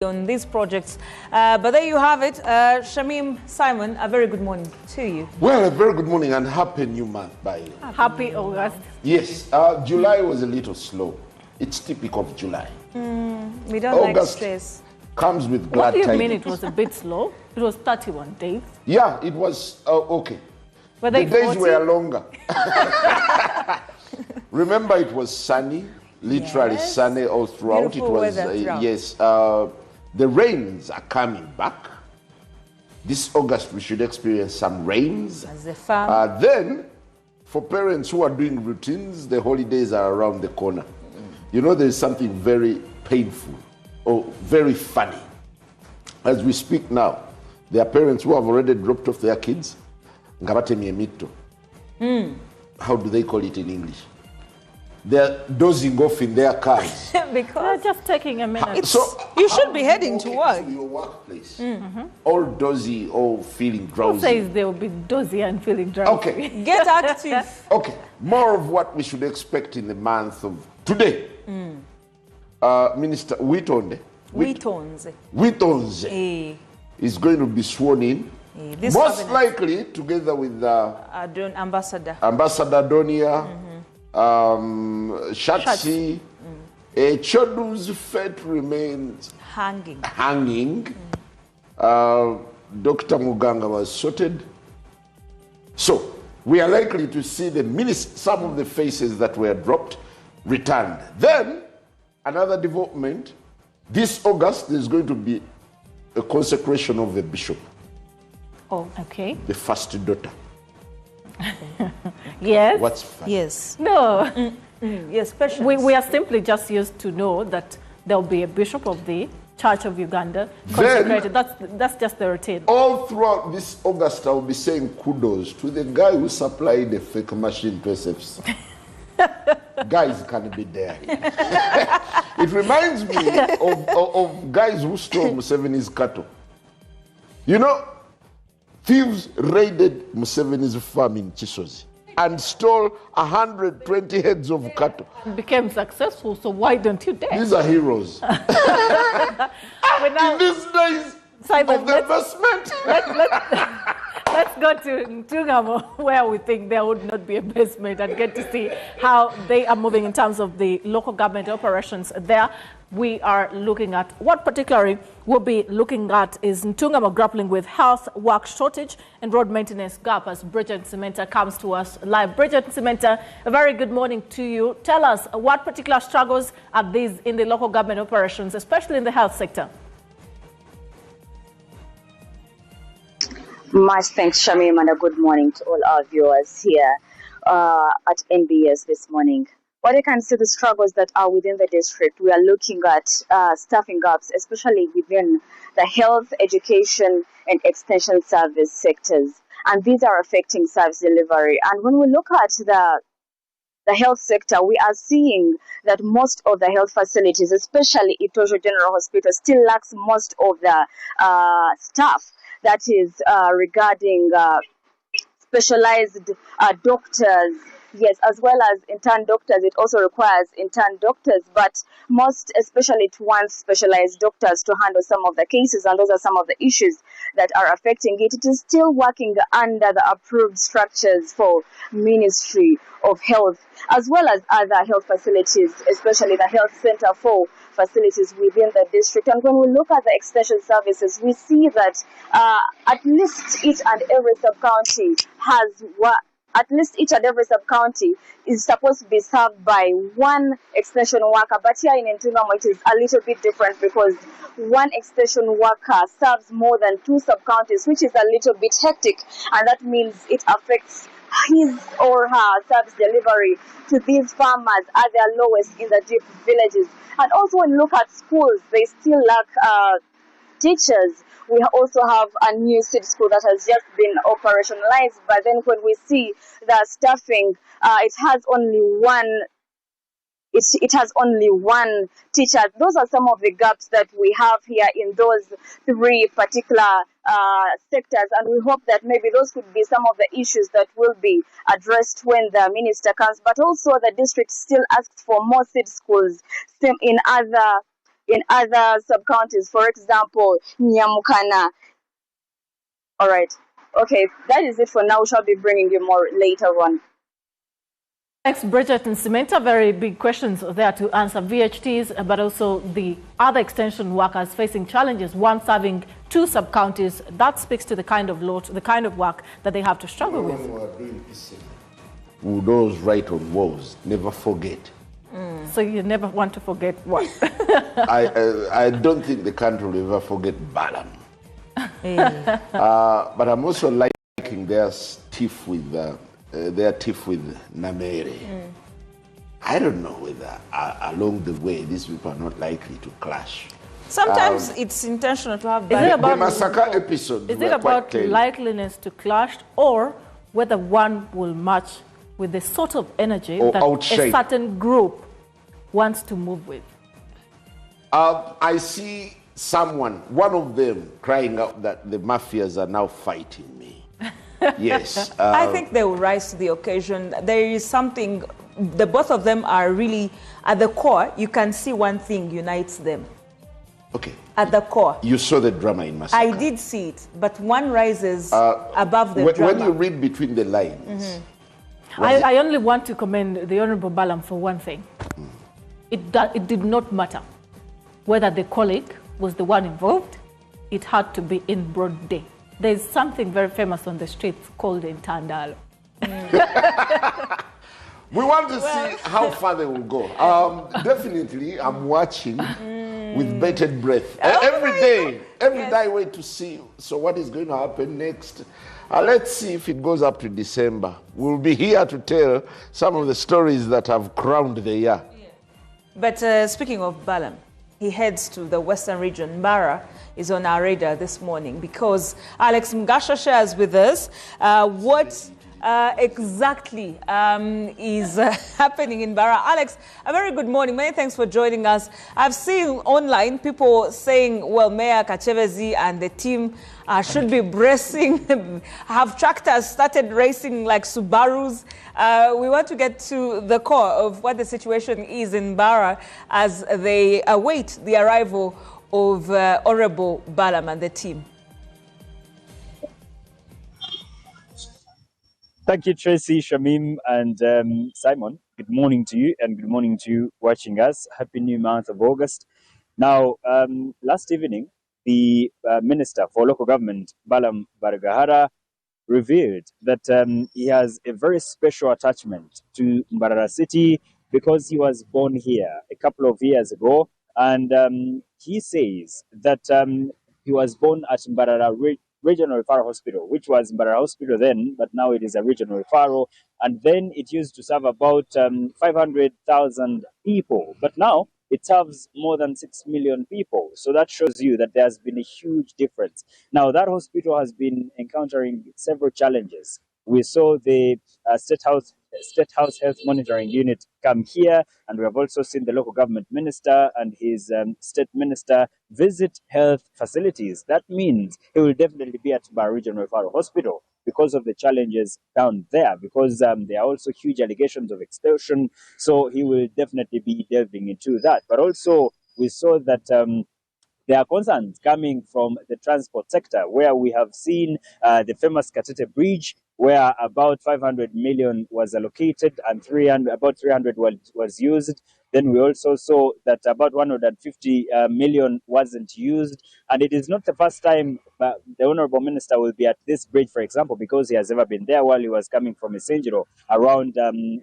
on these projects. But there you have it. Shamim, Simon, a very good morning to you. Well, a very good morning and happy new month by you. Happy August. Yes, July was a little slow. It's typical of July. We don't August like stress. Comes with glad What do you tidings. mean it was a bit slow? It was 31 days. Yeah, it was okay. Were The they days 40? were longer. Remember, it was sunny, literally Yes. sunny all throughout. Beautiful it was weather throughout. yes. The rains are coming back. This August, we should experience some rains. As a farm. Then, for parents who are doing routines, the holidays are around the corner. You know, there's something very painful or very funny. As we speak now, there are parents who have already dropped off their kids. Ngabatemye mito. How do they call it in English? They're dozing off in their cars. They're Because just taking a minute. you should be heading to work. To your workplace. All dozy, all feeling Who drowsy. says they will be dozy and feeling drowsy? Okay. Get active. Okay, more of what we should expect in the month of today. Minister Witonde Eh, is going to be sworn in, this most cabinet. likely together with Ambassador. Ambassador Donia, Shatsi. Chodu's fate remains Hanging. Dr. Muganga was sorted. So we are likely to see some of the faces that were dropped returned. Then another development, this August there's going to be a consecration of the bishop, Oh, okay. the first daughter. Yes. What's funny? Yes. No. Yes, patience. We are simply just used to know that there'll be a bishop of the Church of Uganda Then- consecrated. That's just the routine. All throughout this August, I'll be saying kudos to the guy who supplied the fake machine to SFC. Guys can be there. It reminds me of guys who stole Museveni's cattle. You know, thieves raided Museveni's farm in Chisozi and stole 120 heads of cattle. Became successful, so why don't you dare? These are heroes. We're now- In these days Simon, of the investment. Let's go to Ntungamo, where we think there would not be a basement, and get to see how they are moving in terms of the local government operations there. We are looking at what particularly we'll be looking at is Ntungamo grappling with health work shortage and road maintenance gap as Bridget Cementa comes to us live. Bridget Cementa, a very good morning to you. Tell us what particular struggles are these in the local government operations, especially in the health sector? Much thanks, Shamim, and a good morning to all our viewers here at NBS this morning. What I can see the struggles that are within the district, we are looking at staffing gaps, especially within the health, education, and extension service sectors. And these are affecting service delivery. And when we look at the health sector, we are seeing that most of the health facilities, especially Itojo General Hospital, still lacks most of the staff. That is regarding specialized doctors, yes, as well as intern doctors. It also requires intern doctors, but most, especially it wants specialized doctors to handle some of the cases, and those are some of the issues that are affecting it. It is still working under the approved structures for Ministry of Health, as well as other health facilities, especially the health center for facilities within the district. And when we look at the extension services, we see that at least each and every sub-county is supposed to be served by one extension worker. But here in Ntungamo, it is a little bit different because one extension worker serves more than two sub-counties, which is a little bit hectic. And that means it affects his or her service delivery to these farmers at their lowest in the deep villages. And also when you look at schools, they still lack teachers. We also have a new seed school that has just been operationalized, but then when we see the staffing, it has only one teacher. Those are some of the gaps that we have here in those three particular sectors, and we hope that maybe those could be some of the issues that will be addressed when the minister comes. But also the district still asks for more seed schools in other in other sub-counties, for example, Nyamukana. All right. Okay, that is it for now. We shall be bringing you more later on. Thanks, Bridget and Cementa. Very big questions there to answer. VHTs, but also the other extension workers facing challenges, one serving 2 sub-counties. That speaks to the kind of load, the kind of work that they have to struggle with. When we are doing this, those write on walls, never forget. So you never want to forget what? I don't think the country will ever forget Balaam. But I'm also liking their tiff with Namere. I don't know whether along the way these people are not likely to clash. Sometimes it's intentional to have Is it about the massacre episode? Is it about likeliness to clash, or whether one will match with the sort of energy Or that outshine. a certain group wants to move with? I see one of them crying out that the mafias are now fighting me. Yes. I think they will rise to the occasion. There is something, the both of them are really, at the core, you can see one thing unites them. Okay. At the core. You saw the drama in Massacre. I did see it, but one rises above the drama. When you read between the lines, I only want to commend the Honorable Balaam for one thing. It did not matter whether the colleague was the one involved. It had to be in broad day. There's something very famous on the streets called Intandalo. we want to see how far they will go. Definitely, I'm watching with bated breath. Every day I wait to see. So what is going to happen next? Let's see if it goes up to December. We'll be here to tell some of the stories that have crowned the year. But speaking of Balaam, he heads to the western region. Mbara is on our radar this morning because Alex Mgasha shares with us what exactly is happening in Mbara. Alex, a very good morning. Many thanks for joining us. I've seen online people saying, well, Mayor Kachevezi and the team should be bracing, have tractors started racing like Subarus. We want to get to the core of what the situation is in Mbara as they await the arrival of Honorable Balaam and the team. Thank you, Tracy, Shamim, and Simon. Good morning to you, and good morning to you watching us. Happy new month of August. Now, last evening, the Minister for Local Government, Balaam Baragahara, revealed that he has a very special attachment to Mbarara City because he was born here a couple of years ago. And he says that he was born at Mbarara Regional Referral Hospital, which was Mbarara Hospital then, but now it is a regional referral. And then it used to serve about 500,000 people. But now it serves more than 6 million people. So that shows you that there's been a huge difference. Now, that hospital has been encountering several challenges. We saw the State House Health Monitoring Unit come here, and we have also seen the local government minister and his state minister visit health facilities. That means he will definitely be at Mbara Regional Referral Hospital because of the challenges down there, because there are also huge allegations of extortion. So he will definitely be delving into that. But also, we saw that there are concerns coming from the transport sector, where we have seen the famous Katete Bridge, where about 500 million was allocated and about 300 was used. Then we also saw that about 150 million wasn't used. And it is not the first time the Honorable Minister will be at this bridge, for example, because he has ever been there while he was coming from Isenjiro around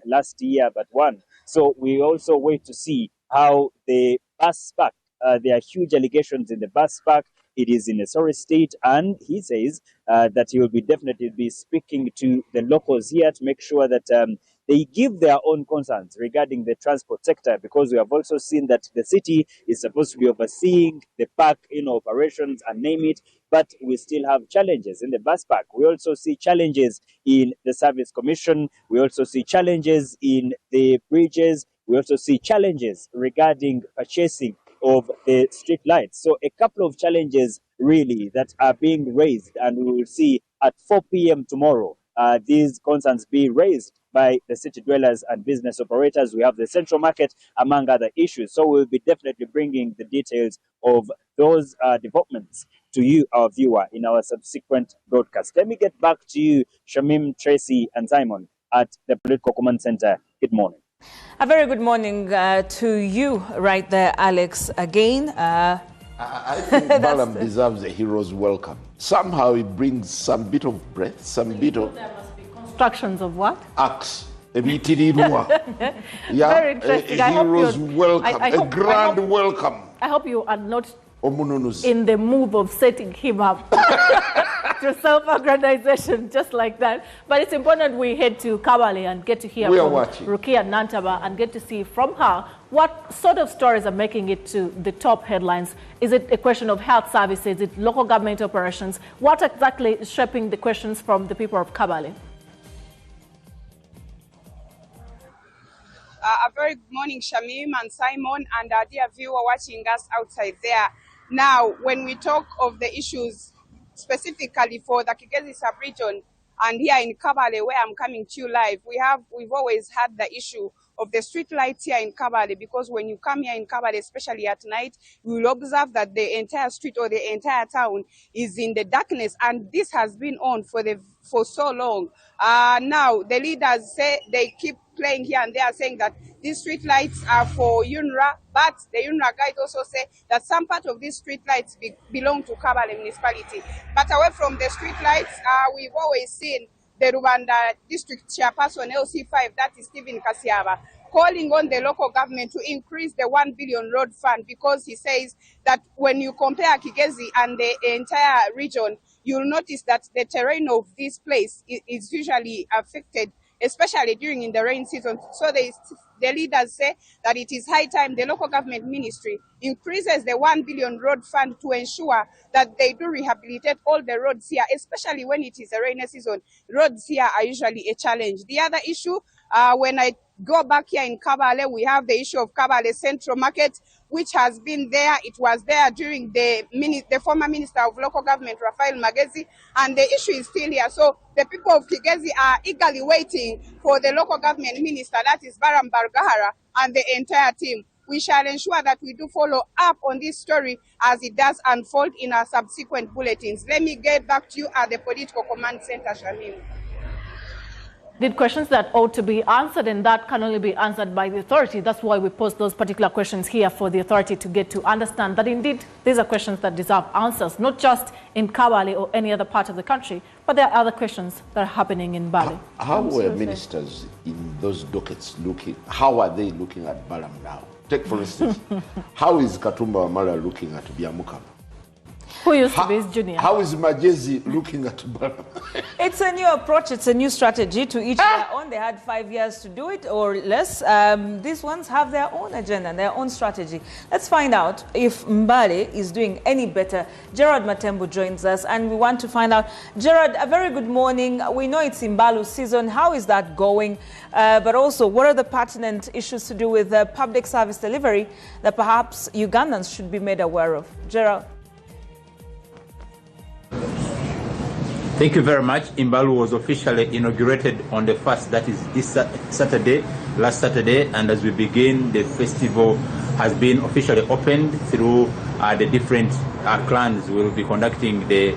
last year, but one. So we also wait to see how the bus park, there are huge allegations in the bus park. It is in a sorry state, and he says that he will definitely be speaking to the locals here to make sure that they give their own concerns regarding the transport sector, because we have also seen that the city is supposed to be overseeing the park operations and name it, but we still have challenges in the bus park. We also see challenges in the service commission. We also see challenges in the bridges. We also see challenges regarding purchasing of the street lights. So a couple of challenges really that are being raised, and we will see at 4 p.m. tomorrow these concerns be raised by the city dwellers and business operators. We have the central market, among other issues. So we'll be definitely bringing the details of those developments to you, our viewer, in our subsequent broadcast. Let me get back to you, Shamim, Tracy, and Simon at the Political Command Center. Good morning. A very good morning to you right there, Alex, again. I think Balaam deserves a hero's welcome. Somehow he brings some bit of breath, some bit of... There must be constructions of what? Axe. Yeah, Very interesting. A hero's welcome, a grand welcome. I hope you are not in the move of setting him up to self-aggrandization just like that. But it's important we head to Kabale and get to hear from Rukia Nantaba and get to see from her what sort of stories are making it to the top headlines. Is it a question of health services? Is it local government operations? What exactly is shaping the questions from the people of Kabale? A very good morning, Shamim and Simon, and our dear viewer watching us outside there. Now, when we talk of the issues specifically for the Kigezi sub-region and here in Kabale, where I'm coming to you live, we've always had the issue of the street lights here in Kabale, because when you come here in Kabale, especially at night, you will observe that the entire street or the entire town is in the darkness, and this has been on for so long. Now, the leaders say they keep playing here and they are saying that these street lights are for UNRWA, but the UNRWA guide also say that some part of these street lights belong to Kabale municipality. But away from the street lights, we've always seen the Rwanda district chairperson LC5, that is Stephen Kasiaba, calling on the local government to increase the 1 billion road fund, because he says that when you compare Kigezi and the entire region, you'll notice that the terrain of this place is usually affected, especially during in the rain season. So the leaders say that it is high time the local government ministry increases the 1 billion road fund to ensure that they do rehabilitate all the roads here, especially when it is a rainy season. Roads here are usually a challenge. The other issue, when I go back here in Kabale, we have the issue of Kabale Central Market, which has been there. It was there during the former Minister of Local Government, Raphael Magezi, and the issue is still here. So the people of Kigezi are eagerly waiting for the local government minister, that is Baram Bargahara, and the entire team. We shall ensure that we do follow up on this story as it does unfold in our subsequent bulletins. Let me get back to you at the Political Command Center, Shamim. Did questions that ought to be answered, and that can only be answered by the authority. That's why we post those particular questions here for the authority to get to understand that indeed these are questions that deserve answers, not just in Kabale or any other part of the country, but there are other questions that are happening in Bali. How were ministers in those dockets looking? How are they looking at Balam now? Take for instance, how is Katumba Wamala looking at Biamukama? Who used to be his junior? How is Majezi looking at Balam? It's a new approach. It's a new strategy. To each their own. They had 5 years to do it or less. These ones have their own agenda and their own strategy. Let's find out if Mbale is doing any better. Gerard Matembu joins us, and we want to find out. Gerard, a very good morning. We know it's Imbalu season. How is that going? But also, what are the pertinent issues to do with public service delivery that perhaps Ugandans should be made aware of? Gerard. Thank you very much. Imbalu was officially inaugurated on the 1st, that is this Saturday, last Saturday, and as we begin, the festival has been officially opened through the different clans. We will be conducting the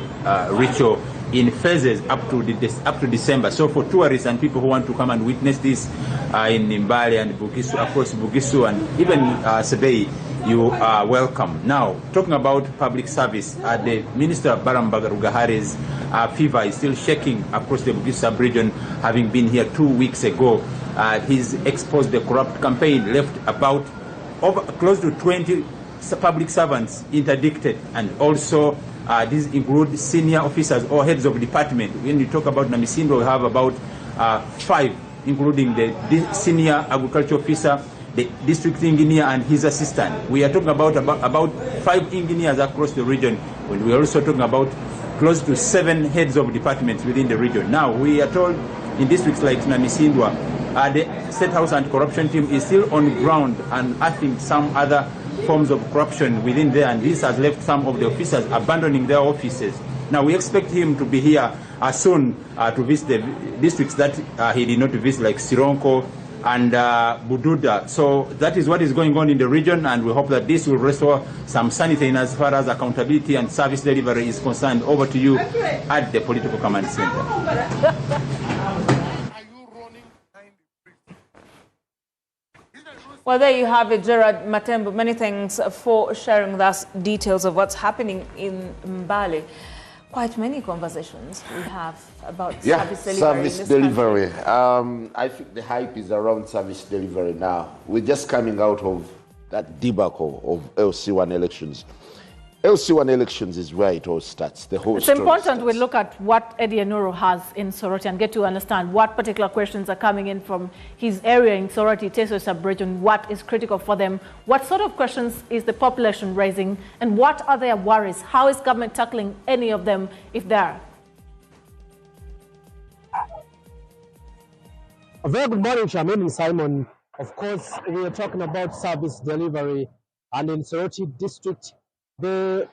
ritual in phases up to December. So for tourists and people who want to come and witness this in Mbale and Bugisu, across Bugisu and even Sebei, you are welcome. Now, talking about public service, the Minister Baram Rugahare's fever is still shaking across the Bugisu sub-region, having been here 2 weeks ago. He's exposed the corrupt campaign, left about close to 20 public servants interdicted, and also these include senior officers or heads of department. When you talk about Namisindwa, we have about 5, including the senior agriculture officer, the district engineer and his assistant. We are talking about 5 engineers across the region, when we are also talking about close to 7 heads of departments within the region. Now, we are told in districts like Namisindwa, the State House Anti-Corruption team is still on ground and unearthing some other forms of corruption within there, and this has left some of the officers abandoning their offices. Now, we expect him to be here soon to visit the districts that he did not visit, like Sironko and Bududa. So that is what is going on in the region, and we hope that this will restore some sanity as far as accountability and service delivery is concerned. Over to you at the Political Command Center. Well, there you have it, Gerard Matembo. Many thanks for sharing us details of what's happening in Mbale. Quite many conversations we have about service delivery. I think the hype is around service delivery now. We're just coming out of that debacle of LC1 elections. LC1 elections is where it all starts. The whole It's important we look at what Eddie Enuru has in Soroti and get to understand what particular questions are coming in from his area in Soroti, Teso sub-region, what is critical for them, what sort of questions is the population raising, and what are their worries? How is government tackling any of them if there are? A very good morning, Shamin and Simon. Of course, we are talking about service delivery, and in Soroti district, the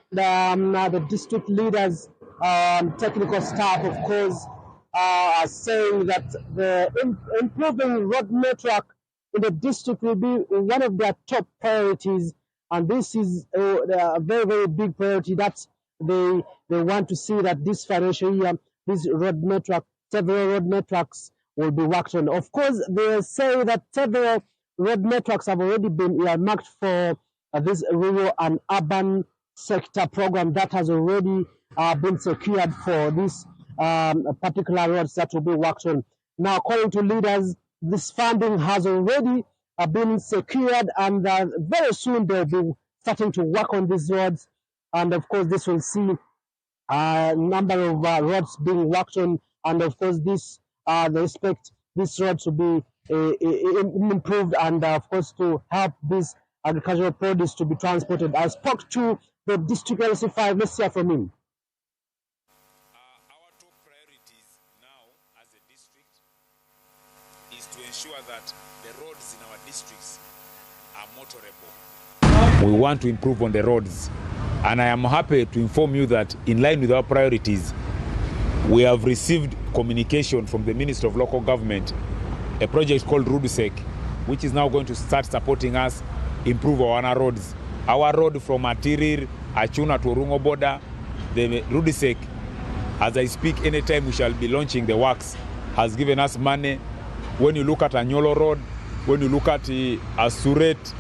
district leaders, technical staff, of course, are saying that the improving road network in the district will be one of their top priorities, and this is a very, very big priority that they want to see that this financial year, this road network, several road networks will be worked on. Of course, they say that several road networks have already been earmarked for this rural and urban sector program that has already been secured for this particular roads that will be worked on. Now, according to leaders, this funding has already been secured, and very soon they'll be starting to work on these roads. And of course, this will see a number of roads being worked on, and of course, this they expect these roads to be improved, and of course, to help this agricultural produce to be transported. I spoke to the district LC5. Let's hear from him. Our top priorities now as a district is to ensure that the roads in our districts are motorable. We want to improve on the roads, and I am happy to inform you that in line with our priorities, we have received communication from the Minister of Local Government, a project called Rudusek, which is now going to start supporting us improve our roads. Our road from Atirir, Achuna to Rungo border, the Rudisek, as I speak, anytime we shall be launching the works, has given us money. When you look at Anyolo Road, when you look at Asuret,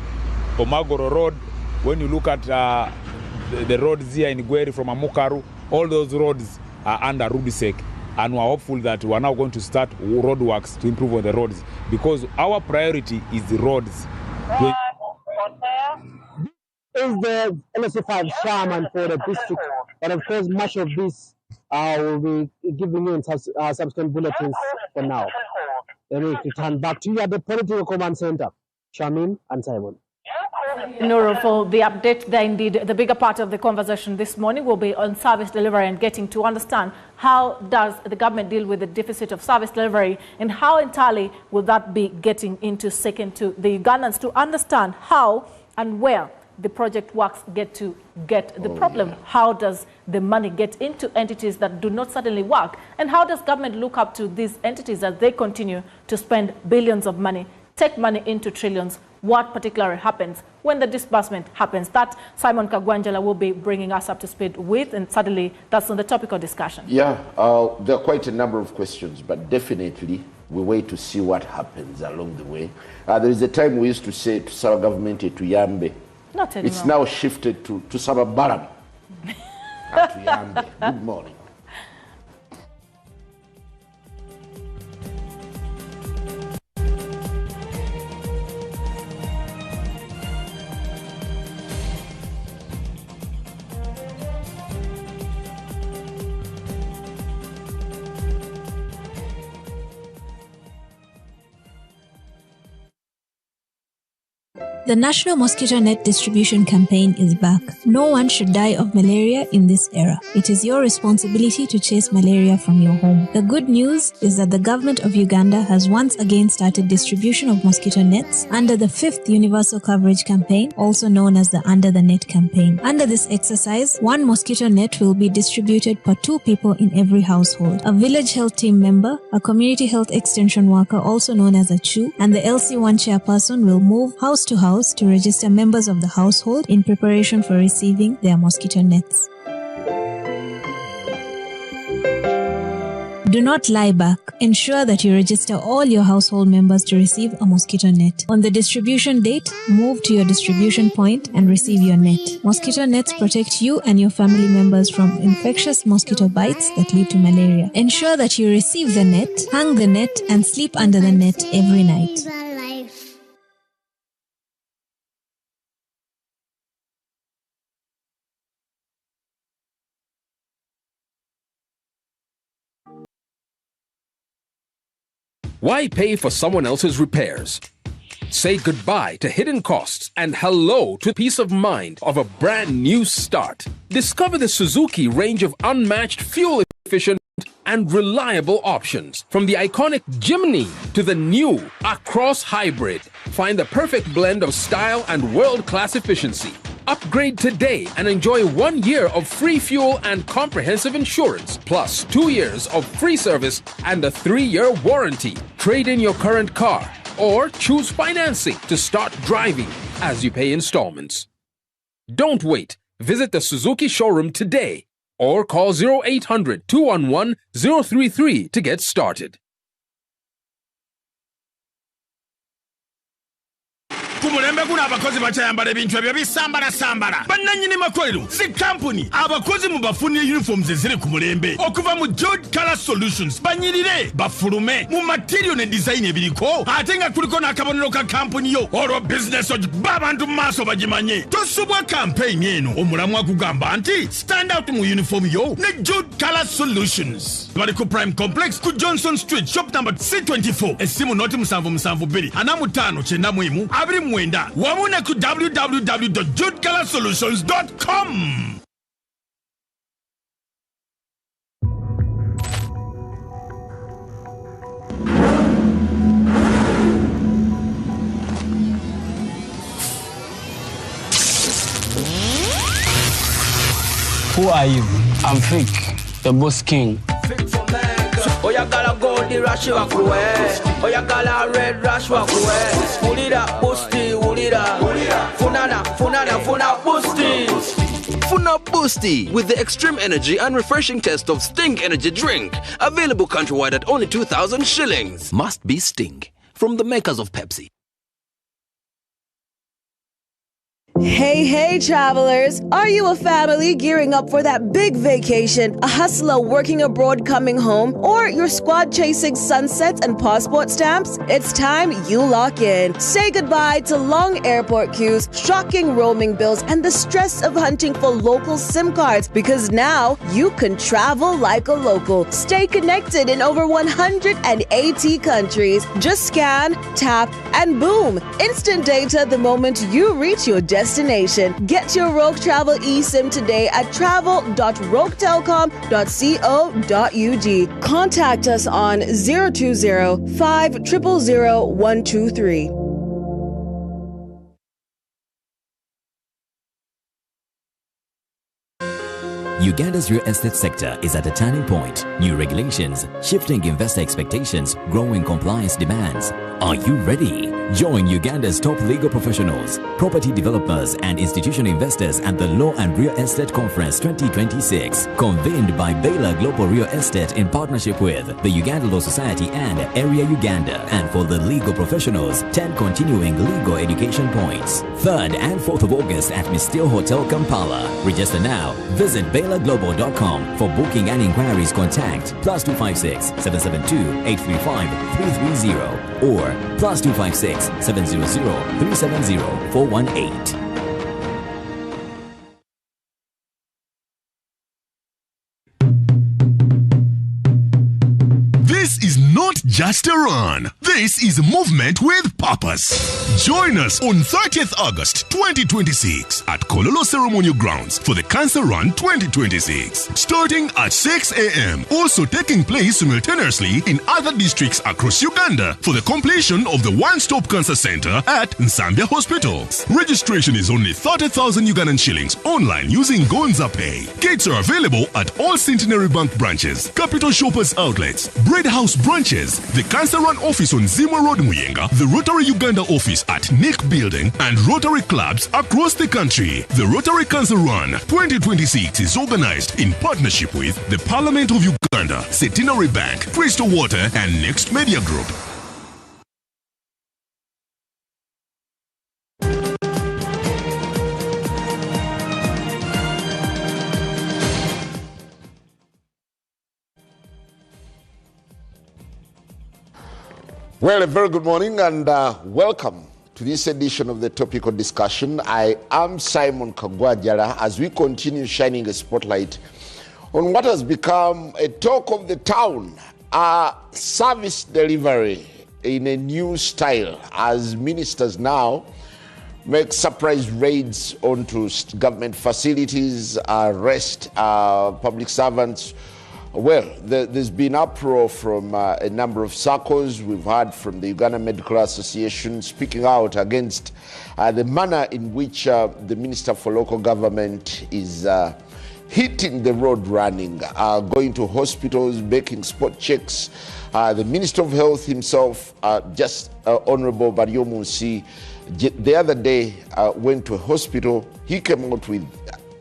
Omagoro Road, when you look at the roads here in Gweri from Amukaru, all those roads are under Rudisek. And we're hopeful that we're now going to start road works to improve on the roads, because our priority is the roads. Is the LC5 chairman for the district, and of course much of this will be giving you subsequent bulletins for now. Then we return back to you at the Political Command Center. Shamin and Simon. Nuru, for the update there. Indeed, the bigger part of the conversation this morning will be on service delivery and getting to understand how does the government deal with the deficit of service delivery, and how entirely will that be getting into second to the Ugandans to understand how and where the project works get the problem. How does the money get into entities that do not suddenly work? And how does government look up to these entities as they continue to spend billions of money, take money into trillions? What particularly happens when the disbursement happens? That Simon Kagwanjala will be bringing us up to speed with, and suddenly that's on the topical discussion. Yeah, there are quite a number of questions, but definitely we wait to see what happens along the way. There is a time we used to say to Sawa government to Yambe. Not anymore. It's now shifted to Sababaram. To Yambe. Good morning. The National Mosquito Net Distribution Campaign is back. No one should die of malaria in this era. It is your responsibility to chase malaria from your home. The good news is that the government of Uganda has once again started distribution of mosquito nets under the 5th Universal Coverage Campaign, also known as the Under the Net campaign. Under this exercise, 1 mosquito net will be distributed per 2 people in every household. A village health team member, a community health extension worker, also known as a CHU, and the LC1 chairperson will move house to house to register members of the household in preparation for receiving their mosquito nets. Do not lie back. Ensure that you register all your household members to receive a mosquito net. On the distribution date, move to your distribution point and receive your net. Mosquito nets protect you and your family members from infectious mosquito bites that lead to malaria. Ensure that you receive the net, hang the net, and sleep under the net every night. Why pay for someone else's repairs? Say goodbye to hidden costs and hello to peace of mind of a brand new start. Discover the Suzuki range of unmatched fuel-efficient and reliable options. From the iconic Jimny to the new Across Hybrid, find the perfect blend of style and world-class efficiency. Upgrade today and enjoy 1 year of free fuel and comprehensive insurance, plus 2 years of free service and a 3-year warranty. Trade in your current car or choose financing to start driving as you pay installments. Don't wait. Visit the Suzuki showroom today or call 0800-211-033 to get started. Kumulembe kuna abakozi bachayambala ebintu ebyo bisambala bannannyini makolero si kampuni abakozi mubafunire uniforms eziri ku mulembe okuva mu Jude Color Solutions banyirire bafulume mu material ne design ebiriko ate nga kuliko n'akabonero ka kampuni yo olwo business ogiba abantu mu maaso bagimanye tosubwa campaign eno omulamu akugamba nti stand out mu uniform yo ne Jude Color Solutions bali ku Prime Complex ku Johnson Street shop number C24 esimu noti 7772 anamu5 91 mwenda wamune ku www.judecolor-solutions.com. Who are you? I'm Fake, the boss king. Oyagala gold rush wakuwe oyagala red rush wakuwe ulira boosti ulira funana boosti. Funa Boosty with the extreme energy and refreshing taste of Sting Energy Drink. Available countrywide at only 2,000 shillings. Must be Sting. From the makers of Pepsi. Hey, travelers! Are you a family gearing up for that big vacation, a hustler working abroad coming home, or your squad chasing sunsets and passport stamps? It's time you lock in. Say goodbye to long airport queues, shocking roaming bills, and the stress of hunting for local SIM cards, because now you can travel like a local. Stay connected in over 180 countries. Just scan, tap, and boom! Instant data the moment you reach your destination. Get your Rogue Travel eSIM today at travel.roguetelcom.co.ug. Contact us on 020-500-123. Uganda's real estate sector is at a turning point. New regulations, shifting investor expectations, growing compliance demands. Are you ready? Join Uganda's top legal professionals, property developers, and institutional investors at the Law and Real Estate Conference 2026, convened by Baylor Global Real Estate in partnership with the Uganda Law Society and Area Uganda. And for the legal professionals, 10 continuing legal education points. 3rd and 4th of August at Misteel Hotel, Kampala. Register now. Visit BaylorGlobal.com. For booking and inquiries, contact +256 772 835 330 or +256 700 370 418. This is not just a run. This is a movement with purpose. Join us on 30th August 2026 at Kololo Ceremonial Grounds for the Cancer Run 2026. Starting at 6 a.m. Also taking place simultaneously in other districts across Uganda for the completion of the one-stop cancer center at Nsambya Hospital. Registration is only 30,000 Ugandan shillings online using Gonza Pay. Gates are available at all Centenary Bank branches, Capital Shoppers outlets, Bread House branches, the Cancer Run office on Zimwa Road Muyenga, the Rotary Uganda office at Nick Building, and Rotary clubs across the country. The Rotary Cancer Run 2026 is organized in partnership with the Parliament of Uganda, Centenary Bank, Crystal Water, and Next Media Group. Well, a very good morning and welcome to this edition of the Topical Discussion. I am Simon Kagwajara as we continue shining a spotlight on what has become a talk of the town, service delivery in a new style as ministers now make surprise raids onto government facilities, arrest public servants. Well, there's been uproar from a number of circles. We've heard from the Uganda Medical Association speaking out against the manner in which the Minister for Local Government is hitting the road running, going to hospitals, making spot checks. The Minister of Health himself, Honorable Baryomunsi, the other day went to a hospital. He came out with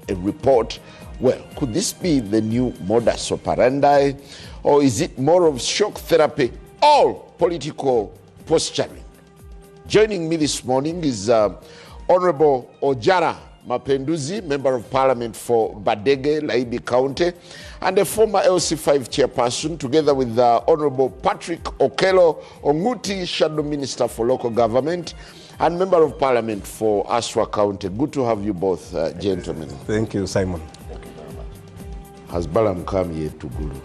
a report. Well, could this be the new modus operandi, or is it more of shock therapy, all political posturing? Joining me this morning is Honorable Ojara Mapenduzi, Member of Parliament for Badege, Laibi County, and a former LC5 chairperson, together with Honorable Patrick Okello Onguti, Shadow Minister for Local Government, and Member of Parliament for Aswa County. Good to have you both, gentlemen. Thank you, Simon. Has Balam come here to Gulu?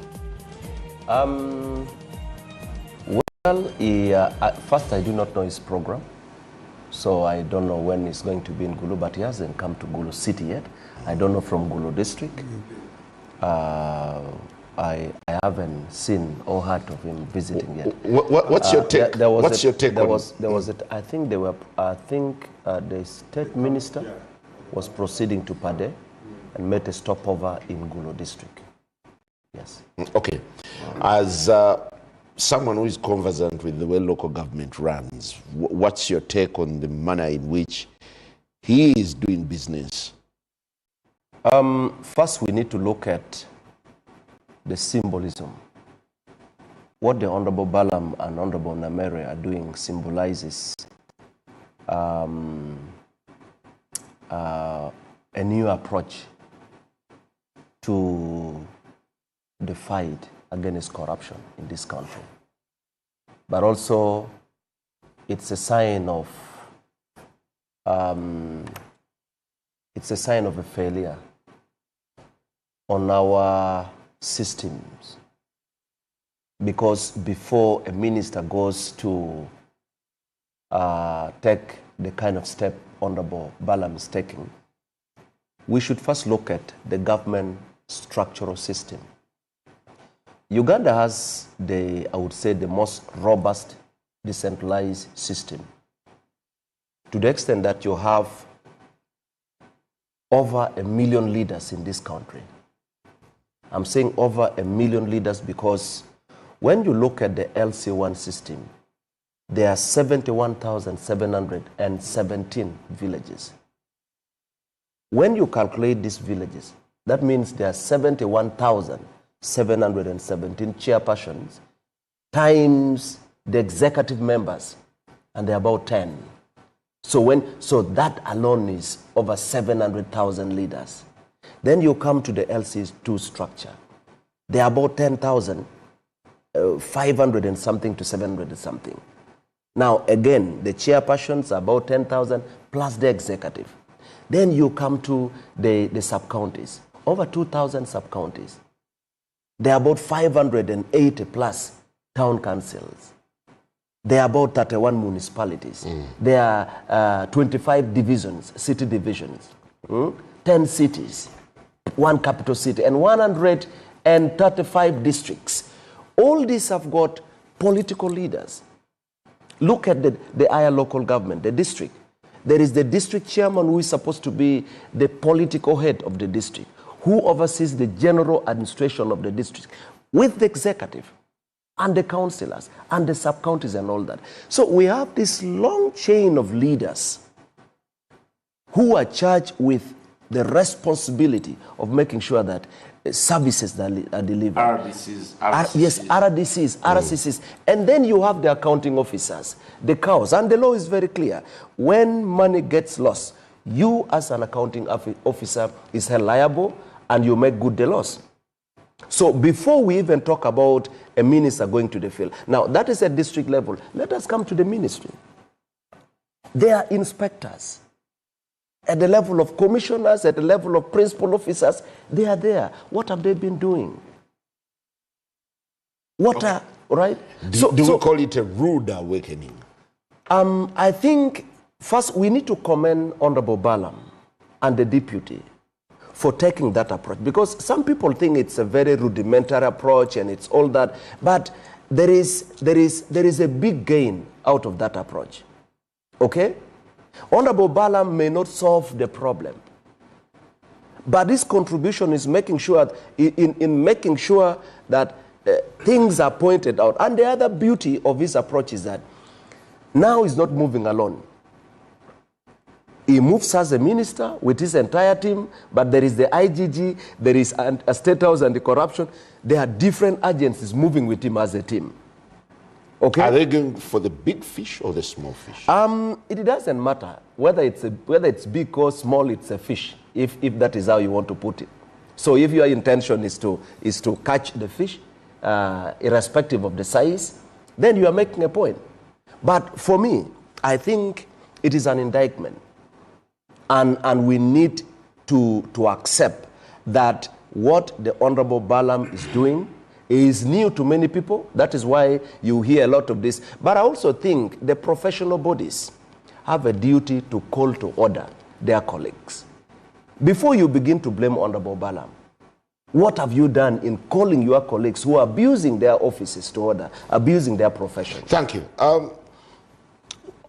First, I do not know his program, so I don't know when he's going to be in Gulu, but he hasn't come to Gulu City yet. I don't know from Gulu District. I haven't seen or heard of him visiting yet. What's your take? What's your take on it? I think the state minister was proceeding to Pade and made a stopover in Gulu District. Yes. Okay. As someone who is conversant with the way local government runs, what's your take on the manner in which he is doing business? First, we need to look at the symbolism. What the Honorable Balam and Honorable Namere are doing symbolizes a new approach to the fight against corruption in this country. But also, it's a sign of a failure on our systems. Because before a minister goes to take the kind of step Honorable Balam is taking, we should first look at the government structural system. Uganda has I would say, the most robust decentralized system, to the extent that you have over 1 million leaders in this country. I'm saying over 1 million leaders because when you look at the LC1 system, there are 71,717 villages. When you calculate these villages, that means there are 71,717 chairpersons times the executive members, and they're about 10. So that alone is over 700,000 leaders. Then you come to the LC2 structure. There are about 10,500 and something to 700 and something. Now, again, the chairpersons are about 10,000 plus the executive. Then you come to the sub-counties, over 2,000 sub-counties. There are about 580 plus town councils. There are about 31 municipalities. There are 25 divisions, city divisions, 10 cities, 1 capital city, and 135 districts. All these have got political leaders. Look at the higher local government, the district. There is the district chairman who is supposed to be the political head of the district, who oversees the general administration of the district with the executive and the councillors and the sub-counties and all that. So we have this long chain of leaders who are charged with the responsibility of making sure that services that are delivered. RDCs. Yes, RDCs, RCCs. And then you have the accounting officers, the cows. And the law is very clear. When money gets lost, you as an accounting officer is held liable and you make good the loss. So before we even talk about a minister going to the field, now that is at district level. Let us come to the ministry. They are inspectors. At the level of commissioners, at the level of principal officers, they are there. What have they been doing? What are, right? Do we call it a rude awakening? I think, first, we need to commend Honorable Balam and the deputy for taking that approach. Because some people think it's a very rudimentary approach and it's all that. But there is a big gain out of that approach. Okay? Honorable Balam may not solve the problem, but his contribution is making sure, in making sure that things are pointed out. And the other beauty of his approach is that now he's not moving alone. He moves as a minister with his entire team, but there is the IGG, there is a State House Anti-Corruption. There are different agencies moving with him as a team. Okay. Are they going for the big fish or the small fish? It doesn't matter whether it's big or small. It's a fish, if that is how you want to put it. So if your intention is to catch the fish, irrespective of the size, then you are making a point. But for me, I think it is an indictment, and we need to accept that what the Honorable Balam is doing is new to many people. That is why you hear a lot of this. But I also think the professional bodies have a duty to call to order their colleagues. Before you begin to blame Honorable Balam, what have you done in calling your colleagues who are abusing their offices to order, abusing their profession? Thank you.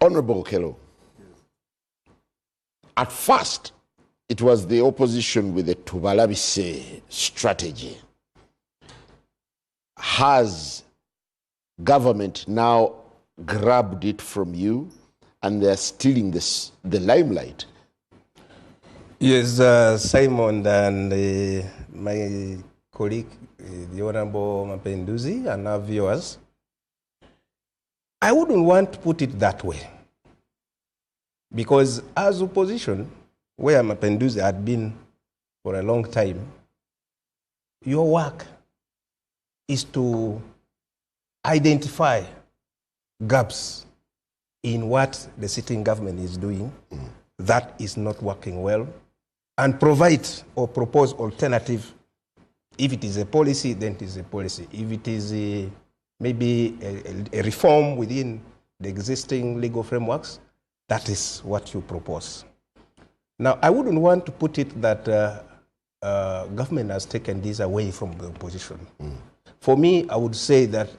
Honorable Kelo, at first, it was the opposition with the Tubalabise strategy. Has government now grabbed it from you and they're stealing the limelight? Yes, Simon and my colleague, the Honorable Mapenduzi, and our viewers, I wouldn't want to put it that way. Because as opposition, where Mapenduzi had been for a long time, your work is to identify gaps in what the sitting government is doing that is not working well, and provide or propose alternative. If it is a policy, then it is a policy. If it is maybe a reform within the existing legal frameworks, that is what you propose. Now, I wouldn't want to put it that government has taken this away from the opposition. For me, I would say that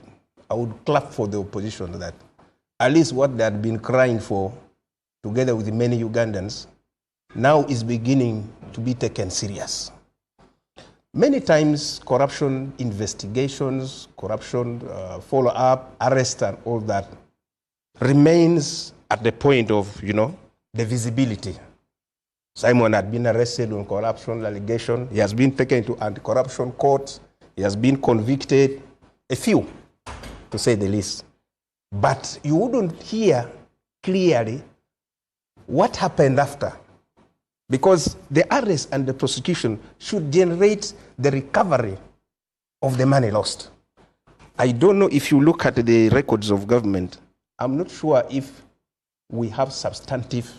I would clap for the opposition that at least what they had been crying for, together with many Ugandans, now is beginning to be taken serious. Many times, corruption investigations, corruption follow-up, arrest and all that remains at the point of, the visibility. Simon had been arrested on corruption allegation. He has been taken to anti-corruption court. He has been convicted, a few, to say the least. But you wouldn't hear clearly what happened after. Because the arrest and the prosecution should generate the recovery of the money lost. I don't know if you look at the records of government, I'm not sure if we have substantive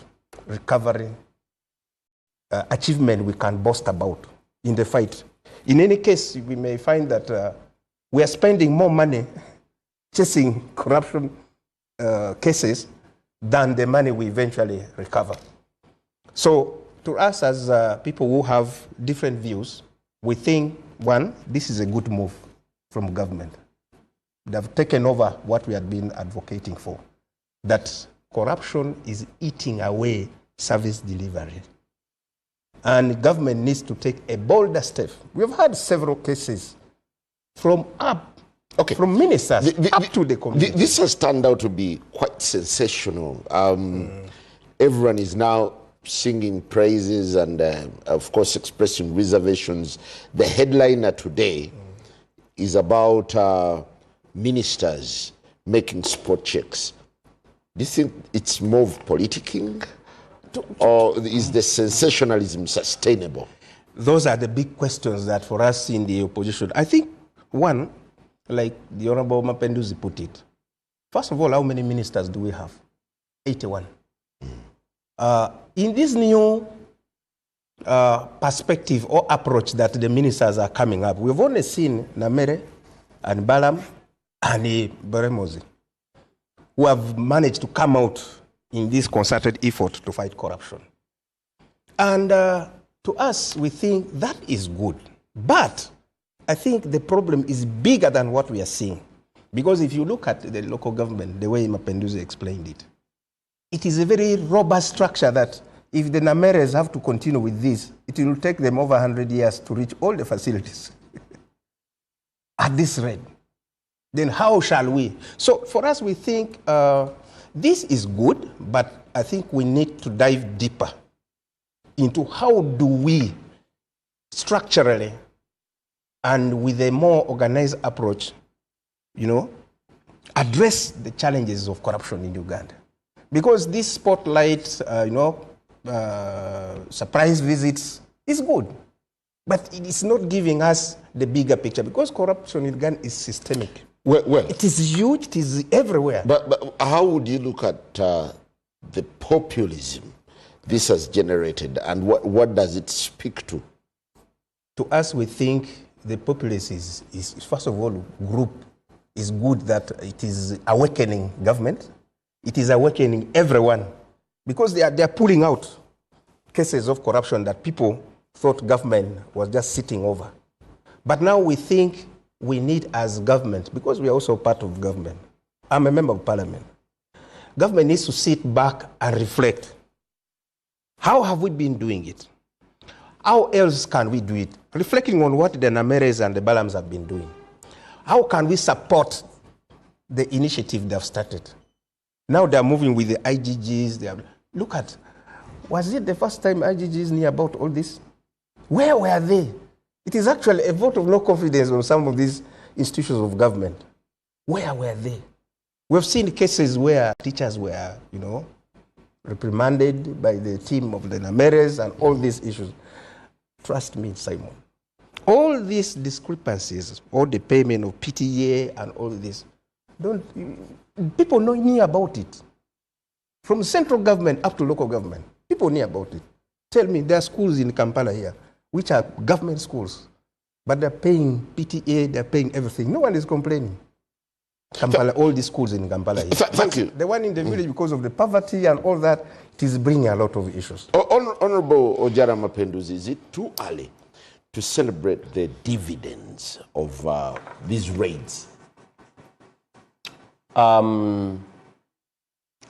recovery achievement we can boast about in the fight. In any case, we may find that we are spending more money chasing corruption cases than the money we eventually recover. So to us as people who have different views, we think, one, this is a good move from government. They have taken over what we had been advocating for, that corruption is eating away service delivery. And government needs to take a bolder step. We've had several cases from ministers up to the community. This has turned out to be quite sensational. Everyone is now singing praises and, of course, expressing reservations. The headliner today is about ministers making spot checks. Do you think it's more of politicking, or is the sensationalism sustainable? Those are the big questions that for us in the opposition. I think, one, like the Honorable Mapenduzi put it, first of all, how many ministers do we have? 81. In this new perspective or approach that the ministers are coming up, we've only seen Namere and Balam and Beremozi, who have managed to come out in this concerted effort to fight corruption. And to us, we think that is good. But I think the problem is bigger than what we are seeing. Because if you look at the local government, the way Mapenduzi explained it, it is a very robust structure that if the Nameres have to continue with this, it will take them over 100 years to reach all the facilities at this rate. Then how shall we? So for us, we think this is good, but I think we need to dive deeper into how do we structurally and with a more organized approach, address the challenges of corruption in Uganda. Because this spotlight, surprise visits is good, but it is not giving us the bigger picture because corruption in Uganda is systemic. Well, it is huge, it is everywhere. But how would you look at the populism this has generated, and what does it speak to? To us, we think the populism is first of all, group is good that it is awakening government. It is awakening everyone because they are pulling out cases of corruption that people thought government was just sitting over. But now we think we need as government, because we are also part of government. I'm a member of parliament. Government needs to sit back and reflect. How have we been doing it? How else can we do it? Reflecting on what the Nameres and the Balams have been doing. How can we support the initiative they've started? Now they're moving with the IGGs. Look at, was it the first time IGGs knew about all this? Where were they? It is actually a vote of no confidence on some of these institutions of government. Where were they? We've seen cases where teachers were, reprimanded by the team of the Nameres and all these issues. Trust me, Simon. All these discrepancies, all the payment of PTA and all this, people knew about it. From central government up to local government, people knew about it. Tell me, there are schools in Kampala here, which are government schools, but they're paying PTA, they're paying everything. No one is complaining. Kampala, all these schools in Kampala here. Thank you. The one in the village, because of the poverty and all that, it is bringing a lot of issues. Honorable Ojara Mapenduzi, is it too early to celebrate the dividends of these raids?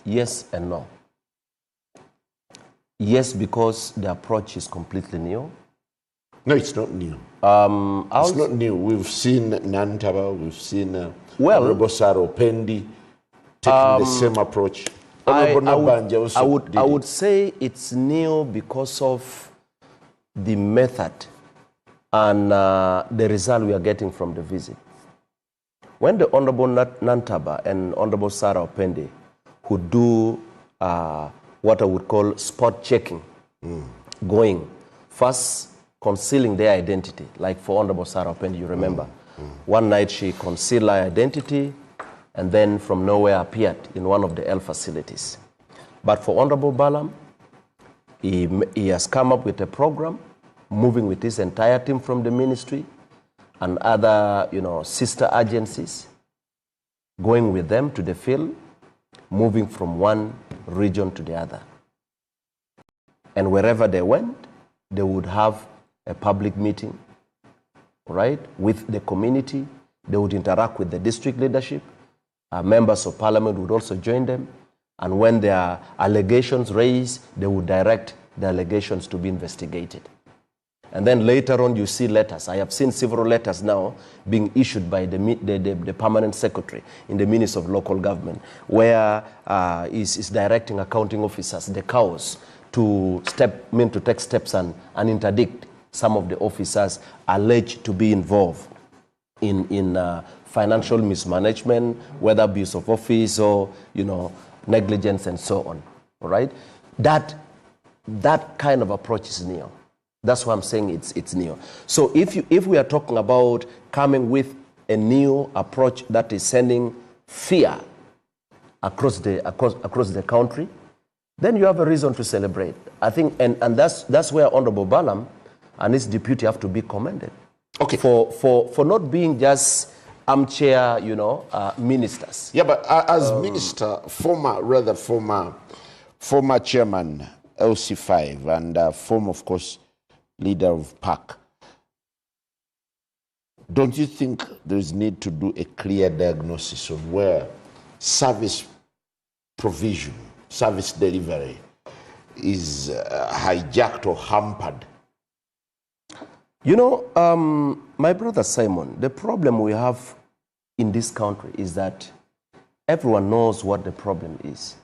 Yes and no. Yes, because the approach is completely new. No, it's not new. It's not new. We've seen Nantaba, we've seen Honorable Saro Pendi taking the same approach. I would say it's new because of the method and the result we are getting from the visit. When the Honorable Nantaba and Honorable Sarah Opende, who do what I would call spot checking, going, first concealing their identity, like for Honorable Sarah Opende, you remember. One night she concealed her identity and then from nowhere appeared in one of the L facilities. But for Honorable Balam, he has come up with a program, moving with his entire team from the ministry and other, sister agencies, going with them to the field, moving from one region to the other. And wherever they went, they would have a public meeting, right, with the community. They would interact with the district leadership. Members of parliament would also join them. And when there are allegations raised, they would direct the allegations to be investigated. And then later on, you see letters. I have seen several letters now being issued by the permanent secretary in the Ministry of Local Government, where is directing accounting officers, the cows, to take steps and interdict some of the officers alleged to be involved in financial mismanagement, whether abuse of office or negligence and so on. All right, that kind of approach is new. That's why I'm saying it's new. So if we are talking about coming with a new approach that is sending fear across the country, then you have a reason to celebrate. I think, and that's where Honorable Balam and his deputy have to be commended. Okay. For not being just armchair, ministers. Yeah, but as minister, former chairman LC5 and former, of course, leader of PAC, don't you think there is need to do a clear diagnosis on where service provision, service delivery is hijacked or hampered? My brother Simon, the problem we have in this country is that everyone knows what the problem is,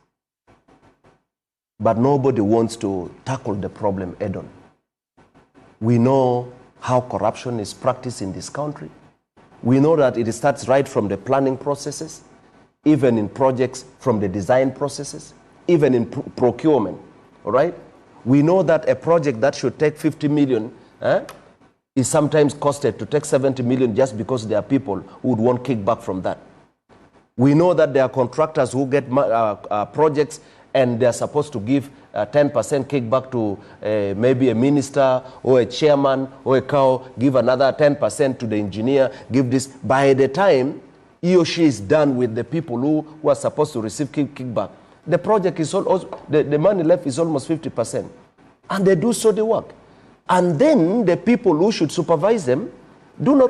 but nobody wants to tackle the problem head-on. We know how corruption is practiced in this country. We know that it starts right from the planning processes, even in projects from the design processes, even in procurement, all right? We know that a project that should take 50 million is sometimes costed to take 70 million just because there are people who would want kickback from that. We know that there are contractors who get projects and they're supposed to give 10% kickback to maybe a minister or a chairman or a cow, give another 10% to the engineer, give this. By the time he or she is done with the people who are supposed to receive kickback, the project is the money left is almost 50%. And they do so the work. And then the people who should supervise them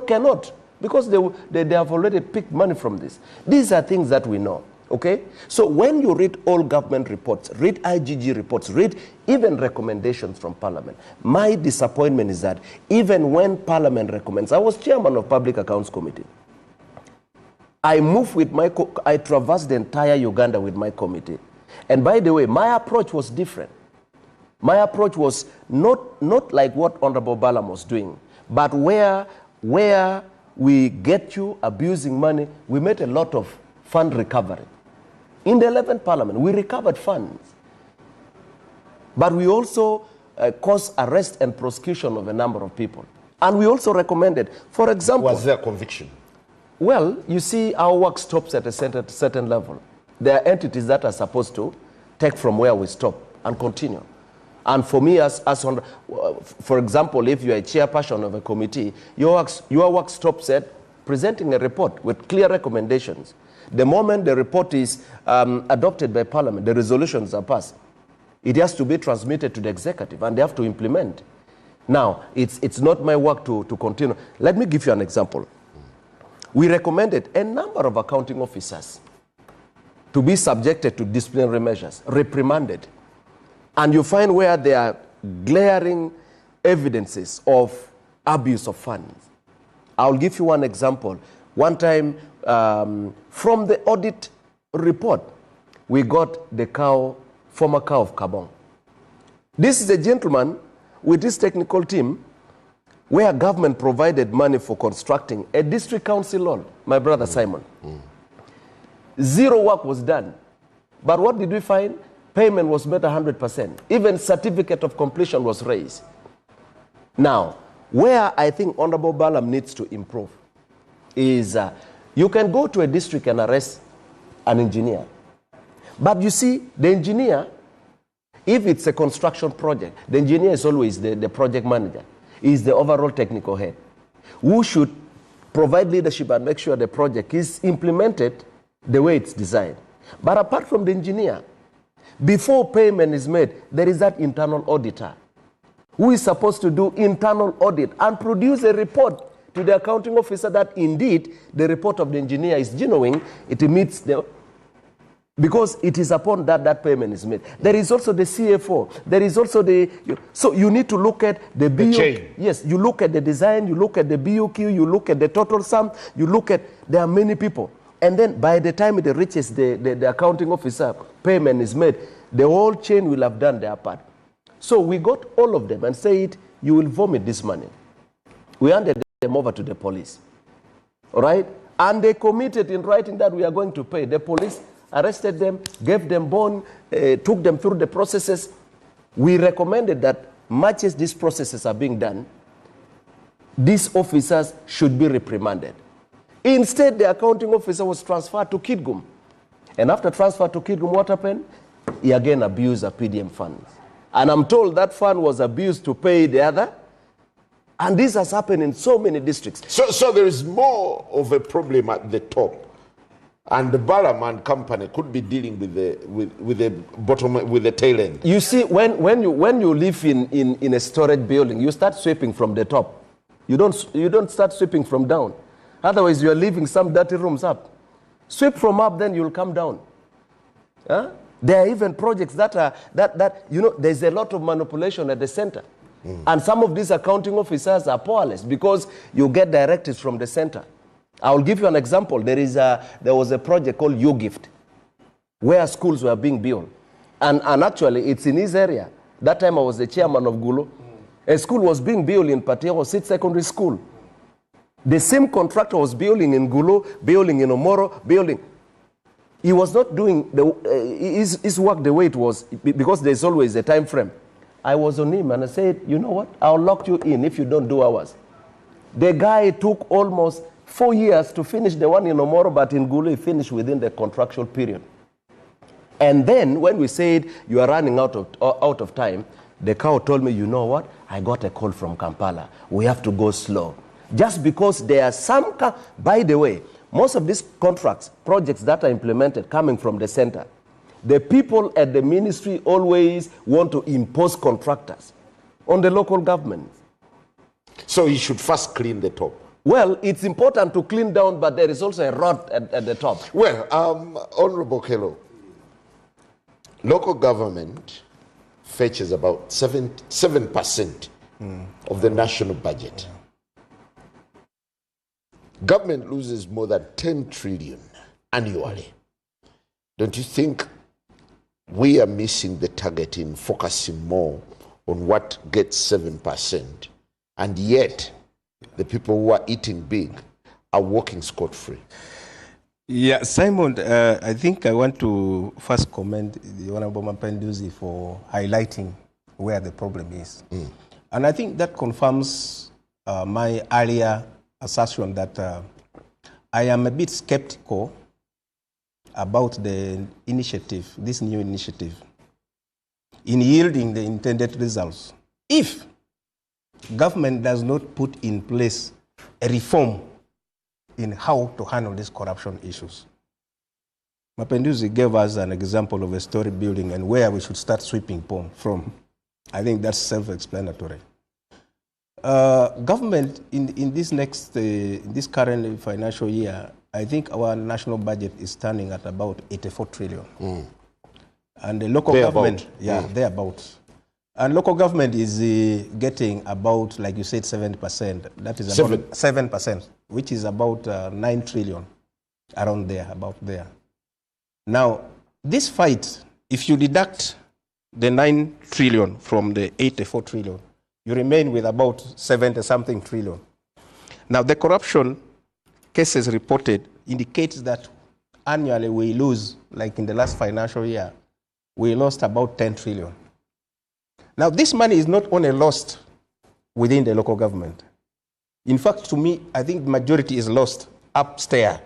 cannot, because they have already picked money from this. These are things that we know. Okay? So when you read all government reports, read IGG reports, read even recommendations from Parliament, my disappointment is that even when Parliament recommends, I was chairman of Public Accounts Committee. I moved with I traversed the entire Uganda with my committee. And by the way, my approach was different. My approach was not like what Honorable Balam was doing, but where we get you abusing money, we made a lot of fund recovery. In the 11th Parliament, we recovered funds. But we also caused arrest and prosecution of a number of people. And we also recommended, for example... Was there conviction? Well, you see, our work stops at a certain level. There are entities that are supposed to take from where we stop and continue. And for me, for example, if you're a chairperson of a committee, your work stops at presenting a report with clear recommendations. The moment the report is adopted by Parliament, the resolutions are passed. It has to be transmitted to the executive, and they have to implement. Now, it's not my work to continue. Let me give you an example. We recommended a number of accounting officers to be subjected to disciplinary measures, reprimanded. And you find where there are glaring evidences of abuse of funds. I'll give you one example. One time, from the audit report, we got the former cow of Kabong. This is a gentleman with his technical team where government provided money for constructing a district council hall, my brother Simon. Zero work was done. But what did we find? Payment was made 100%. Even certificate of completion was raised. Now, where I think Honorable Balam needs to improve is you can go to a district and arrest an engineer. But you see, the engineer, if it's a construction project, the engineer is always the project manager. He is the overall technical head, who should provide leadership and make sure the project is implemented the way it's designed. But apart from the engineer, before payment is made, there is that internal auditor who is supposed to do internal audit and produce a report to the accounting officer that indeed the report of the engineer is genuine, it meets the, because it is upon that that payment is made. There is also the CFO. There is also the, so you need to look at the BOQ. chain. Yes, you look at the design, you look at the BOQ, you look at the total sum, you look at, there are many people. And then by the time it reaches the accounting officer, payment is made, the whole chain will have done their part. So we got all of them and said, you will vomit this money. We handed them over to the police. All right? And they committed in writing that we are going to pay. The police arrested them, gave them bond, took them through the processes. We recommended that much as these processes are being done, these officers should be reprimanded. Instead, the accounting officer was transferred to Kitgum. And after transfer to Kitgum, what happened? He again abused a PDM fund. And I'm told that fund was abused to pay the other. And this has happened in so many districts. So there is more of a problem at the top. And the Balaman company could be dealing with the bottom, with the tail end. You see, when you live in a storage building, you start sweeping from the top. You don't start sweeping from down. Otherwise, you are leaving some dirty rooms up. Sweep from up, then you'll come down. Huh? There are even projects that you know, there's a lot of manipulation at the center. And some of these accounting officers are powerless because you get directives from the center. I'll give you an example. There was a project called YouGift, where schools were being built. And actually, it's in his area. That time I was the chairman of Gulu. A school was being built in Pateo State Secondary School. The same contractor was building in Gulu, building in Omoro, building. He was not doing his work the way it was, because there's always a time frame. I was on him and I said, you know what? I'll lock you in if you don't do ours. The guy took almost 4 years to finish the one in Omoro, but in Gulu he finished within the contractual period. And then when we said you are running out of time, the cow told me, you know what? I got a call from Kampala. We have to go slow. Just because there are some, by the way, most of these contracts, projects that are implemented coming from the center, the people at the ministry always want to impose contractors on the local government. So you should first clean the top. Well, it's important to clean down, but there is also a rot at the top. Well, Honorable Kelo, local government fetches about 7% of the national budget. Government loses more than 10 trillion annually. Don't you think we are missing the target in focusing more on what gets 7%, and yet the people who are eating big are walking scot-free? Yeah, Simon, I think I want to first commend the Honorable Mapenduzi for highlighting where the problem is. And I think that confirms my earlier assertion that I am a bit skeptical about the initiative, this new initiative, in yielding the intended results, if government does not put in place a reform in how to handle these corruption issues. Mapenduzi gave us an example of a story building and where we should start sweeping from. I think that's self-explanatory. Government in this current financial year, I think our national budget is standing at about 84 trillion. And the local government, thereabouts. And local government is getting about, like you said, 70%. That is about 7%, which is about 9 trillion, around there, about there. Now, this fight, if you deduct the 9 trillion from the 84 trillion, you remain with about 70-something trillion. Now, the corruption cases reported indicates that annually we lose, like in the last financial year, we lost about 10 trillion. Now, this money is not only lost within the local government. In fact, to me, I think the majority is lost upstairs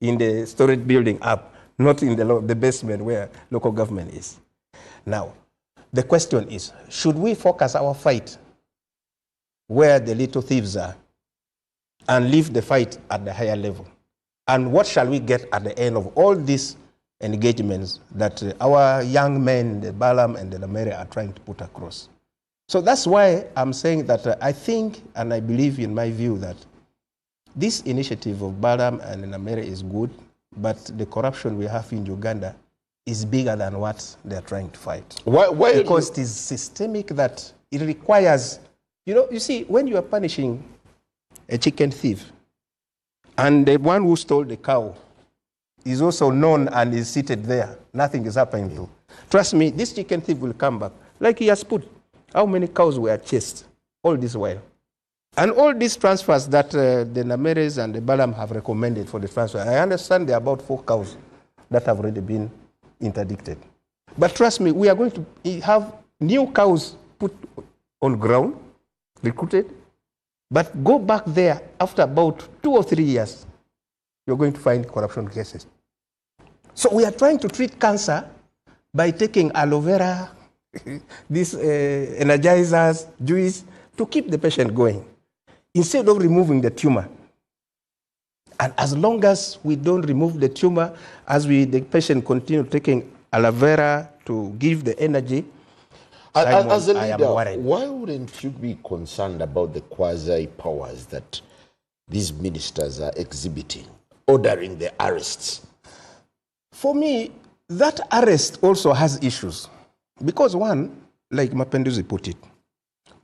in the storage building up, not in the basement where local government is. Now, the question is, should we focus our fight where the little thieves are and leave the fight at the higher level? And what shall we get at the end of all these engagements that our young men, the Balaam and the Namere, are trying to put across? So that's why I'm saying that I think and I believe in my view that this initiative of Balaam and Namere is good, but the corruption we have in Uganda is bigger than what they're trying to fight. Why because it is systemic, that it requires, you see, when you are punishing a chicken thief, and the one who stole the cow is also known and is seated there, nothing is happening to. Trust me, this chicken thief will come back. Like he has put, how many cows were chased all this while? And all these transfers that the Nameres and the Balaam have recommended for the transfer, I understand there are about 4 cows that have already been interdicted. But trust me, we are going to have new cows put on ground, recruited, but go back there after about 2 or 3 years, you're going to find corruption cases. So we are trying to treat cancer by taking aloe vera, these energizers, juice, to keep the patient going, instead of removing the tumor. And as long as we don't remove the tumor, as the patient continue taking aloe vera to give the energy, as a leader, why wouldn't you be concerned about the quasi-powers that these ministers are exhibiting, ordering the arrests? For me, that arrest also has issues. Because one, like Mapenduzi put it,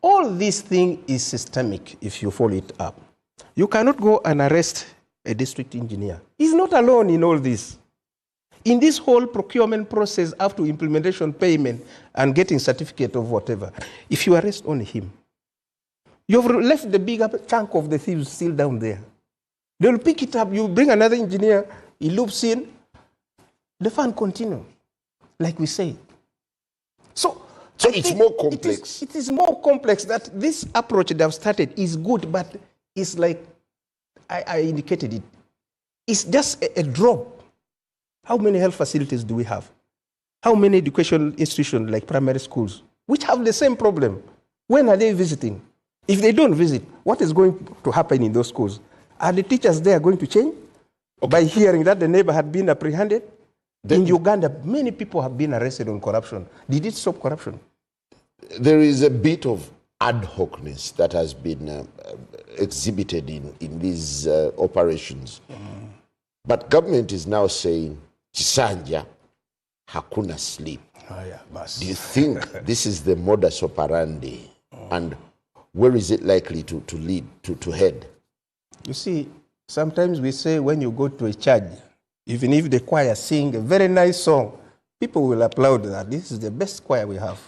all this thing is systemic if you follow it up. You cannot go and arrest a district engineer. He's not alone in all this. In this whole procurement process, after implementation, payment, and getting certificate of whatever, if you arrest only him, you've left the bigger chunk of the thieves still down there. They'll pick it up, you bring another engineer, he loops in, the fun continues, like we say. So it's more complex. It is more complex. That this approach they have started is good, but it's like I indicated it. It's just a drop. How many health facilities do we have? How many education institutions like primary schools, which have the same problem? When are they visiting? If they don't visit, what is going to happen in those schools? Are the teachers there going to change? By hearing that the neighbor had been apprehended? In Uganda, many people have been arrested on corruption. Did it stop corruption? There is a bit of ad hocness that has been exhibited in these operations. But government is now saying, Chisanja, hakuna sleep. Do you think this is the modus operandi? And where is it likely to lead, to head? You see, sometimes we say when you go to a church, even if the choir sing a very nice song, people will applaud that. This is the best choir we have.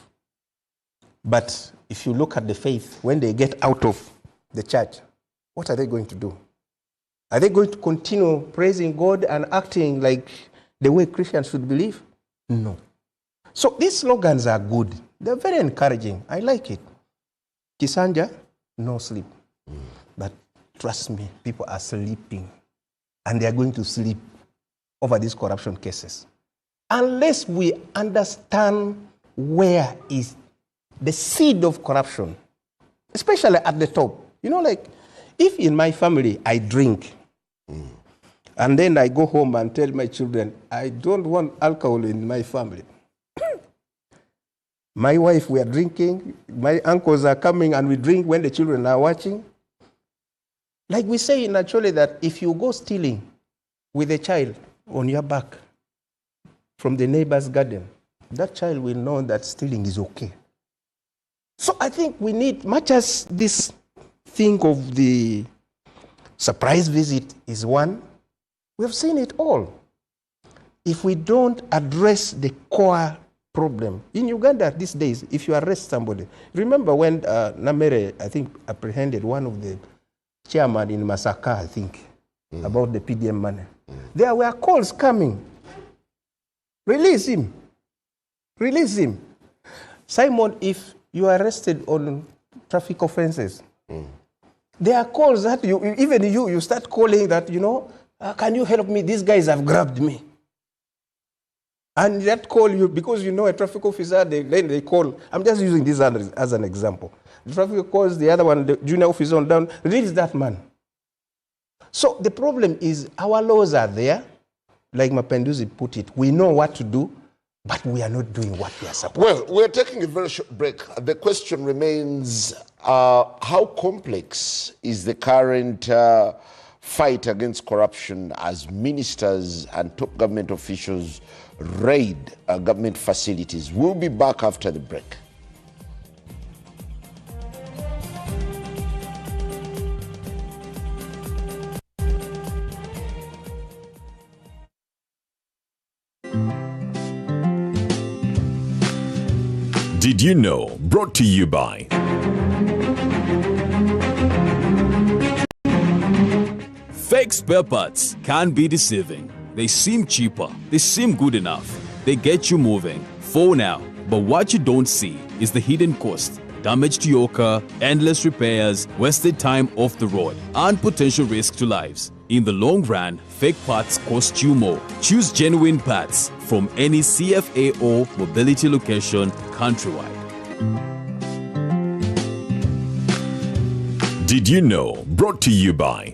But if you look at the faith, when they get out of the church, what are they going to do? Are they going to continue praising God and acting like the way Christians should believe? No. So these slogans are good. They're very encouraging. I like it. Kisanja, no sleep. But trust me, people are sleeping. And they are going to sleep over these corruption cases. Unless we understand where is the seed of corruption, especially at the top. You know, like, if in my family I drink, and then I go home and tell my children, I don't want alcohol in my family. My wife, we are drinking, my uncles are coming and we drink when the children are watching. Like we say naturally that if you go stealing with a child on your back from the neighbor's garden, that child will know that stealing is okay. So I think we need, much as this thing of the surprise visit is one, we have seen it all. If we don't address the core problem, in Uganda these days, if you arrest somebody, remember when Namere, I think, apprehended one of the chairman in Masaka, I think, about the PDM money. There were calls coming. Release him. Release him. Simon, if you are arrested on traffic offenses, there are calls that you start calling that, can you help me? These guys have grabbed me. And that call you, because you know a traffic officer, then they call. I'm just using this as an example. The traffic calls the other one, the junior officer on down, release that man. So the problem is our laws are there, like Mapenduzi put it. We know what to do, but we are not doing what we are supposed to do. Well, we're taking a very short break. The question remains, how complex is the current fight against corruption as ministers and top government officials raid government facilities? We'll be back after the break. Did you know? Brought to you by Fake spare parts can be deceiving. They seem cheaper, they seem good enough, they get you moving for now. But what you don't see is the hidden cost, damage to your car, endless repairs, wasted time off the road, and potential risk to lives. In the long run, fake parts cost you more. Choose genuine parts from any CFA or mobility location countrywide. Did you know? Brought to you by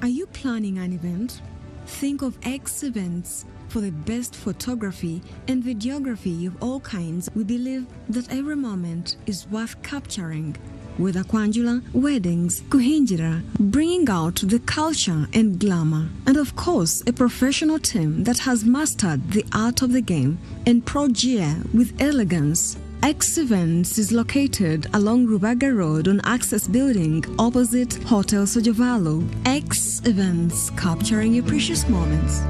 Are you planning an event? Think of X Events. For the best photography and videography of all kinds, we believe that every moment is worth capturing. Whether Kwanjula, weddings, Kuhinjira, bringing out the culture and glamour. And of course, a professional team that has mastered the art of the game and progear with elegance. X Events is located along Rubaga Road on Access Building opposite Hotel Sojavalo. X Events, capturing your precious moments.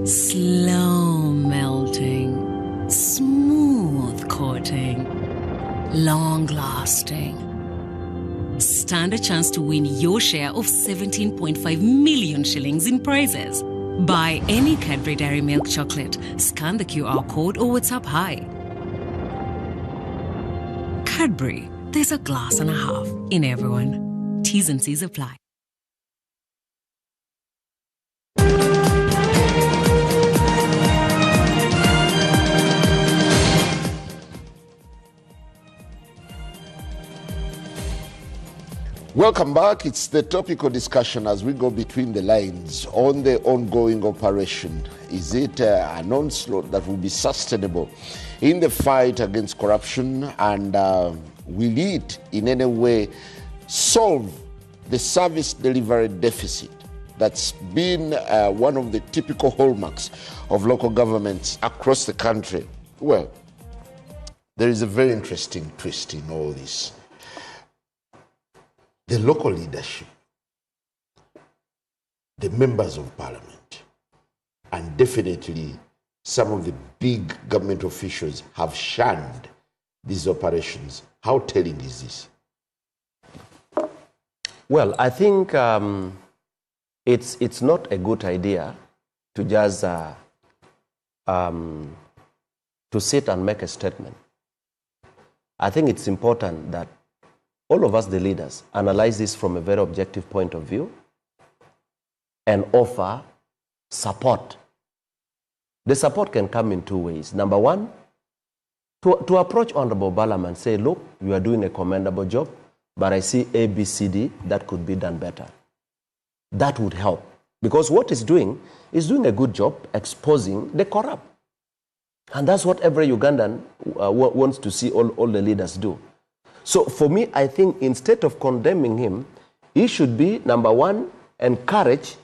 Slow melting, smooth coating, long lasting. Stand a chance to win your share of 17.5 million shillings in prizes. Buy any Cadbury Dairy Milk chocolate, scan the QR code or WhatsApp hi. Cadbury, there's a glass and a half in everyone. T's and C's apply. Welcome back. It's the topical discussion as we go between the lines on the ongoing operation. Is it an onslaught that will be sustainable in the fight against corruption, and will it in any way solve the service delivery deficit that's been one of the typical hallmarks of local governments across the country? Well, there is a very interesting twist in all this. The local leadership, the members of parliament, and definitely some of the big government officials have shunned these operations. How telling is this? Well, I think it's not a good idea to just to sit and make a statement. I think it's important that all of us, the leaders, analyze this from a very objective point of view and offer support. The support can come in two ways. Number one, to approach Honorable Balam and say, look, you are doing a commendable job, but I see A, B, C, D, that could be done better. That would help. Because what he's doing is doing a good job exposing the corrupt. And that's what every Ugandan wants to see all the leaders do. So for me, I think instead of condemning him, he should be, number one, encourage,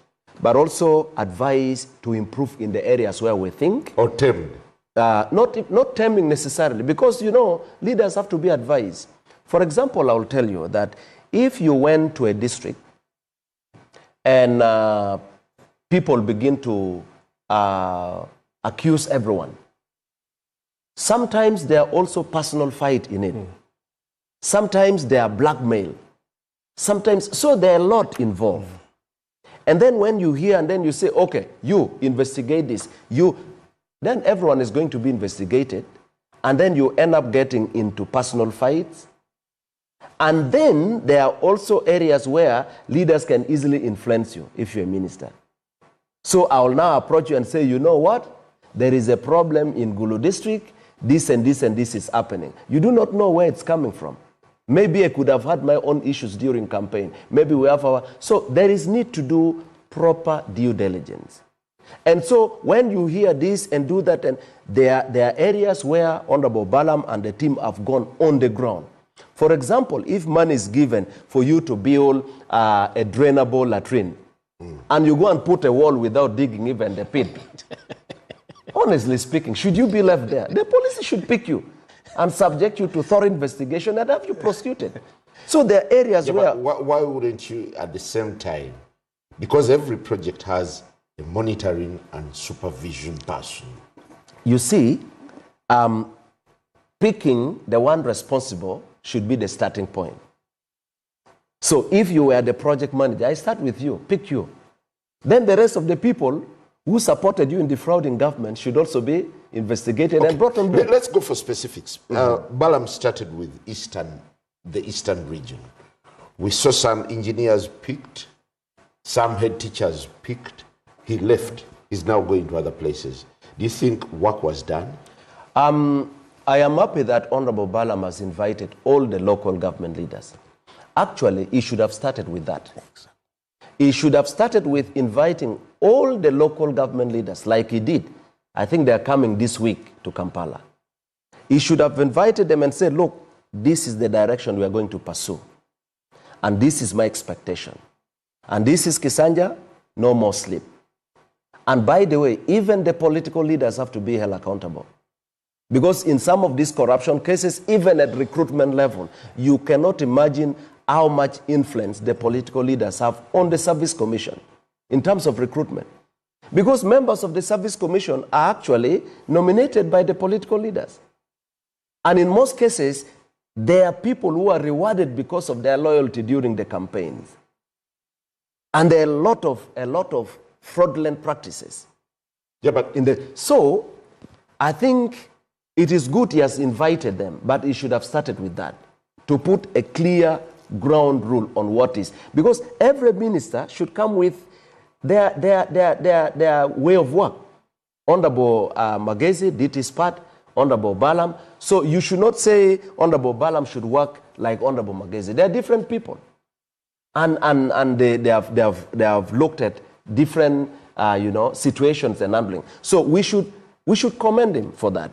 but also advise to improve in the areas where we think. Or tamed. Not taming necessarily, because, you know, leaders have to be advised. For example, I'll tell you that if you went to a district and people begin to accuse everyone, sometimes there are also personal fight in it. Sometimes there are blackmail. Sometimes, so there are a lot involved. And then when you hear and then you say, okay, you investigate this, then everyone is going to be investigated. And then you end up getting into personal fights. And then there are also areas where leaders can easily influence you if you're a minister. So I'll now approach you and say, you know what? There is a problem in Gulu district. This and this and this is happening. You do not know where it's coming from. Maybe I could have had my own issues during campaign. Maybe we have our... So there is need to do proper due diligence. And so when you hear this and do that, and there are areas where Honorable Balaam and the team have gone on the ground. For example, if money is given for you to build a drainable latrine, and you go and put a wall without digging even the pit, honestly speaking, should you be left there? The police should pick you and subject you to thorough investigation and have you prosecuted. So there are areas where... Why wouldn't you at the same time? Because every project has a monitoring and supervision person. You see, picking the one responsible should be the starting point. So if you were the project manager, I start with you, pick you. Then the rest of the people who supported you in defrauding government should also be investigated and brought on board. Let's go for specifics. Balaam started with the eastern region. We saw some engineers picked, some head teachers picked. He left. He's now going to other places. Do you think work was done? I am happy that Honorable Balaam has invited all the local government leaders. Actually, he should have started with that. He should have started with inviting all the local government leaders like he did. I think they are coming this week to Kampala. He should have invited them and said, look, this is the direction we are going to pursue. And this is my expectation. And this is Kisanja, no more sleep. And by the way, even the political leaders have to be held accountable. Because in some of these corruption cases, even at recruitment level, you cannot imagine how much influence the political leaders have on the service commission in terms of recruitment. Because members of the service commission are actually nominated by the political leaders. And in most cases, there are people who are rewarded because of their loyalty during the campaigns. And there are a lot of fraudulent practices. Yeah, but so I think it is good he has invited them, but he should have started with that, to put a clear ground rule on what is. Because every minister should come with their way of work. Honorable Magezi did his part, Honorable Balaam. So you should not say Honorable Balaam should work like Honorable Magezi. They are different people. And they have looked at different situations and handling. So we should commend him for that,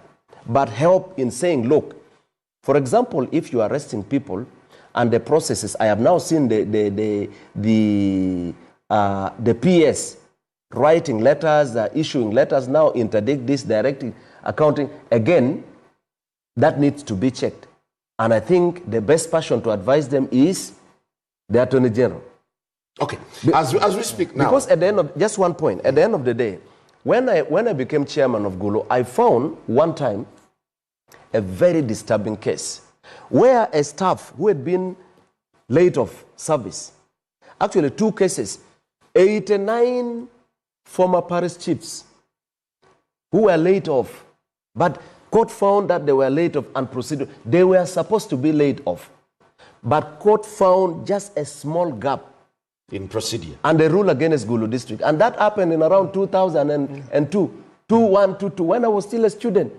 but help in saying, look, for example, if you are arresting people and the processes, I have now seen the PS writing letters, issuing letters now, interdict this, directing, accounting. Again, that needs to be checked. And I think the best person to advise them is the Attorney General. Okay, as we speak now. Because at the end of, just one point, at the end of the day, when I became chairman of Gulu, I found one time a very disturbing case where a staff who had been laid off service, actually 2 cases, 89 former parish chiefs who were laid off, but court found that they were laid off and proceeded. They were supposed to be laid off, but court found just a small gap in procedure. And the rule against Gulu district. And that happened in around 2002, 2122, when I was still a student.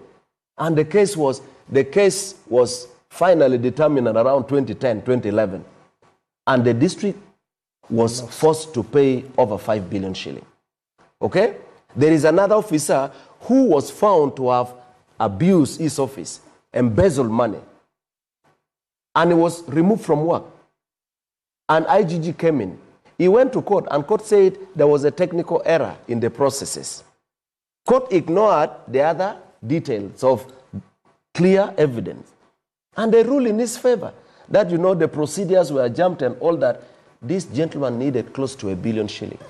And the case was finally determined at around 2010, 2011. And the district was forced to pay over 5 billion shilling. Okay? There is another officer who was found to have abused his office, embezzled money. and he was removed from work. And IGG came in. He went to court, and court said there was a technical error in the processes. Court ignored the other details of clear evidence. And they ruled in his favor that, you know, the procedures were jumped and all that. This gentleman needed close to 1 billion shillings.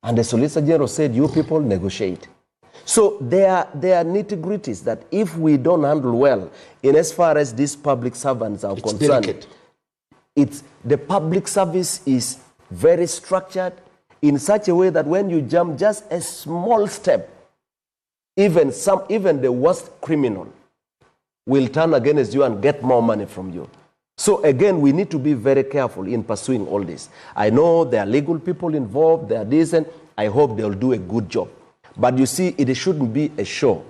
And the Solicitor General said, you people negotiate. So there are nitty-gritties that if we don't handle well, in as far as these public servants are concerned, the public service is very structured in such a way that when you jump just a small step, even the worst criminal will turn against you and get more money from you. So again, we need to be very careful in pursuing all this. I know there are legal people involved, they are decent. I hope they'll do a good job. But you see, it shouldn't be a show.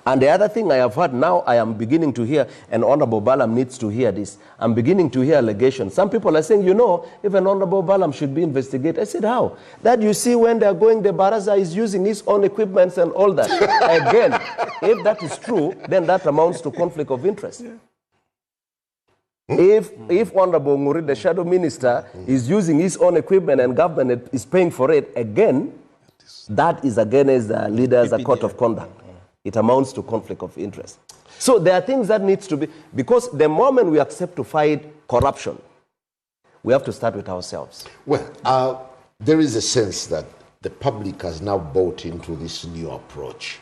And the other thing I have heard now, I am beginning to hear, and Honorable Balam needs to hear this, I'm beginning to hear allegations. Some people are saying, you know, even Honorable Balam should be investigated. I said, how? That you see when they're going, the Baraza is using his own equipments and all that. Again, if that is true, then that amounts to conflict of interest. Yeah. If Honorable Nguri, the shadow minister, is using his own equipment and government is paying for it, again, that is against the leaders' code of conduct. It amounts to conflict of interest. So there are things that needs to be, because the moment we accept to fight corruption, we have to start with ourselves. Well, there is a sense that the public has now bought into this new approach.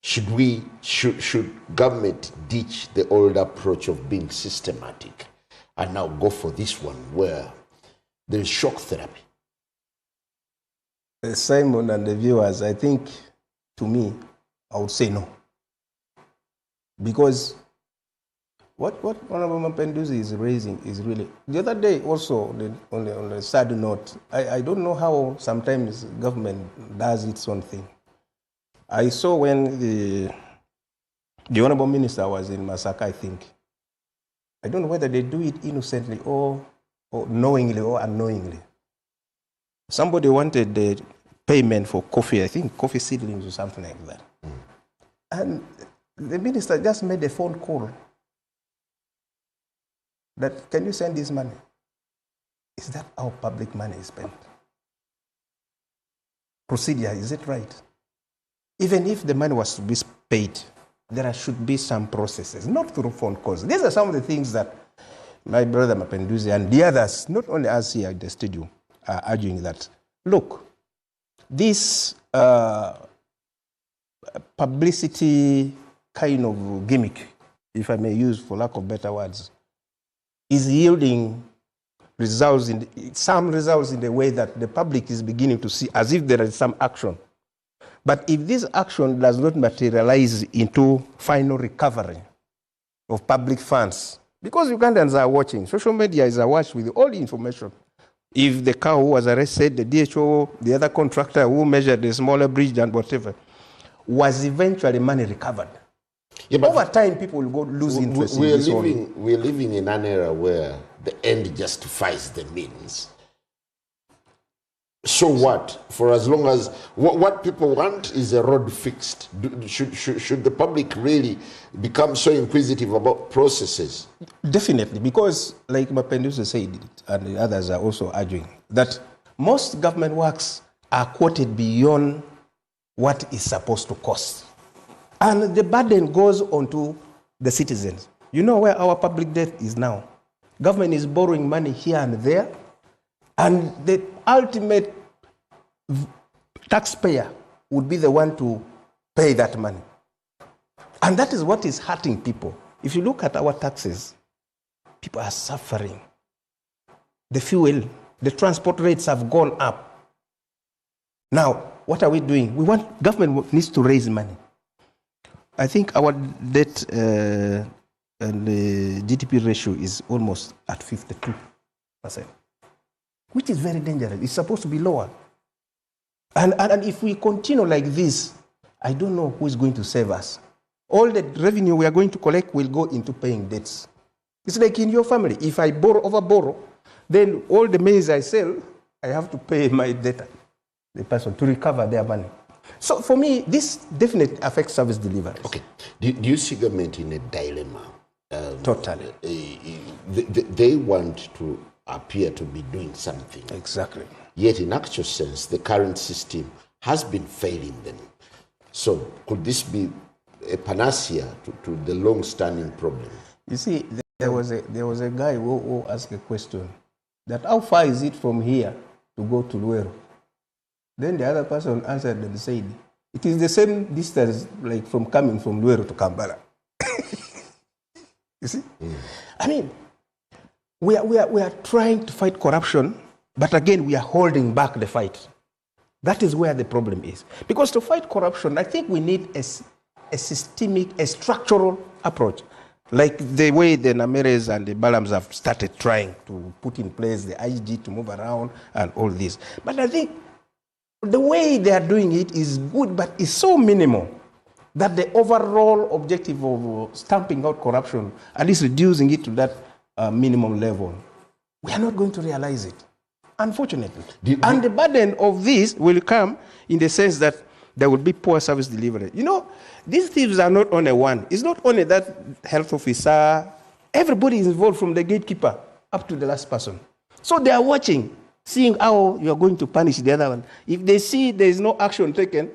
Should government ditch the old approach of being systematic and now go for this one where there is shock therapy? Simon and the viewers, I think, to me, I would say no. Because what Honorable Mapenduzi is raising is really... The other day also, on a sad note, I don't know how sometimes government does its own thing. I saw when the Honorable Minister was in Masaka, I think. I don't know whether they do it innocently or knowingly or unknowingly. Somebody wanted the payment for coffee, I think coffee seedlings or something like that. And the minister just made a phone call that, can you send this money? Is that how public money is spent? Procedure, is it right? Even if the money was to be paid, there should be some processes, not through phone calls. These are some of the things that my brother Mapenduzi and the others, not only us here at the studio, are arguing that, look, this publicity kind of gimmick, if I may use for lack of better words, is yielding results some results in the way that the public is beginning to see as if there is some action. But if this action does not materialize into final recovery of public funds, because Ugandans are watching, social media is awash with all the information. If the cow who was arrested, the DHO, the other contractor who measured the smaller bridge and whatever, was eventually money recovered. Yeah, over time, people will go lose interest in this one. We're living in an era where the end justifies the means. So what? For as long as what people want is a road fixed. Should the public really become so inquisitive about processes? Definitely, because like Mapenduzi said, and the others are also arguing, that most government works are quoted beyond what is supposed to cost. And the burden goes onto the citizens. You know where our public debt is now. Government is borrowing money here and there, and the ultimate taxpayer would be the one to pay that money. And that is what is hurting people. If you look at our taxes, people are suffering. The fuel, the transport rates have gone up. Now, what are we doing? Government needs to raise money. I think our debt and the GDP ratio is almost at 52%, which is very dangerous. It's supposed to be lower. And if we continue like this, I don't know who is going to save us. All the revenue we are going to collect will go into paying debts. It's like in your family. If I overborrow, then all the maize I sell, I have to pay my debtor, the person, to recover their money. So for me, this definitely affects service delivery. Okay. Do you see government in a dilemma Totally. They want to appear to be doing something. Exactly. Yet in actual sense, the current system has been failing them. So could this be a panacea to the long-standing problem? You see, there was a guy who asked a question that how far is it from here to go to Luero? Then the other person answered and said, it is the same distance like from coming from Luero to Kampala. You see? I mean, we are trying to fight corruption, but again, we are holding back the fight. That is where the problem is. Because to fight corruption, I think we need a systemic, a structural approach. Like the way the Nameres and the Balams have started trying to put in place the IG to move around and all this. But I think the way they are doing it is good, but it's so minimal that the overall objective of stamping out corruption, at least reducing it to that minimum level, we are not going to realize it, unfortunately. And the burden of this will come in the sense that there will be poor service delivery. You know, these thieves are not only one. It's not only that health officer. Everybody is involved from the gatekeeper up to the last person. So they are watching, seeing how you are going to punish the other one. If they see there is no action taken,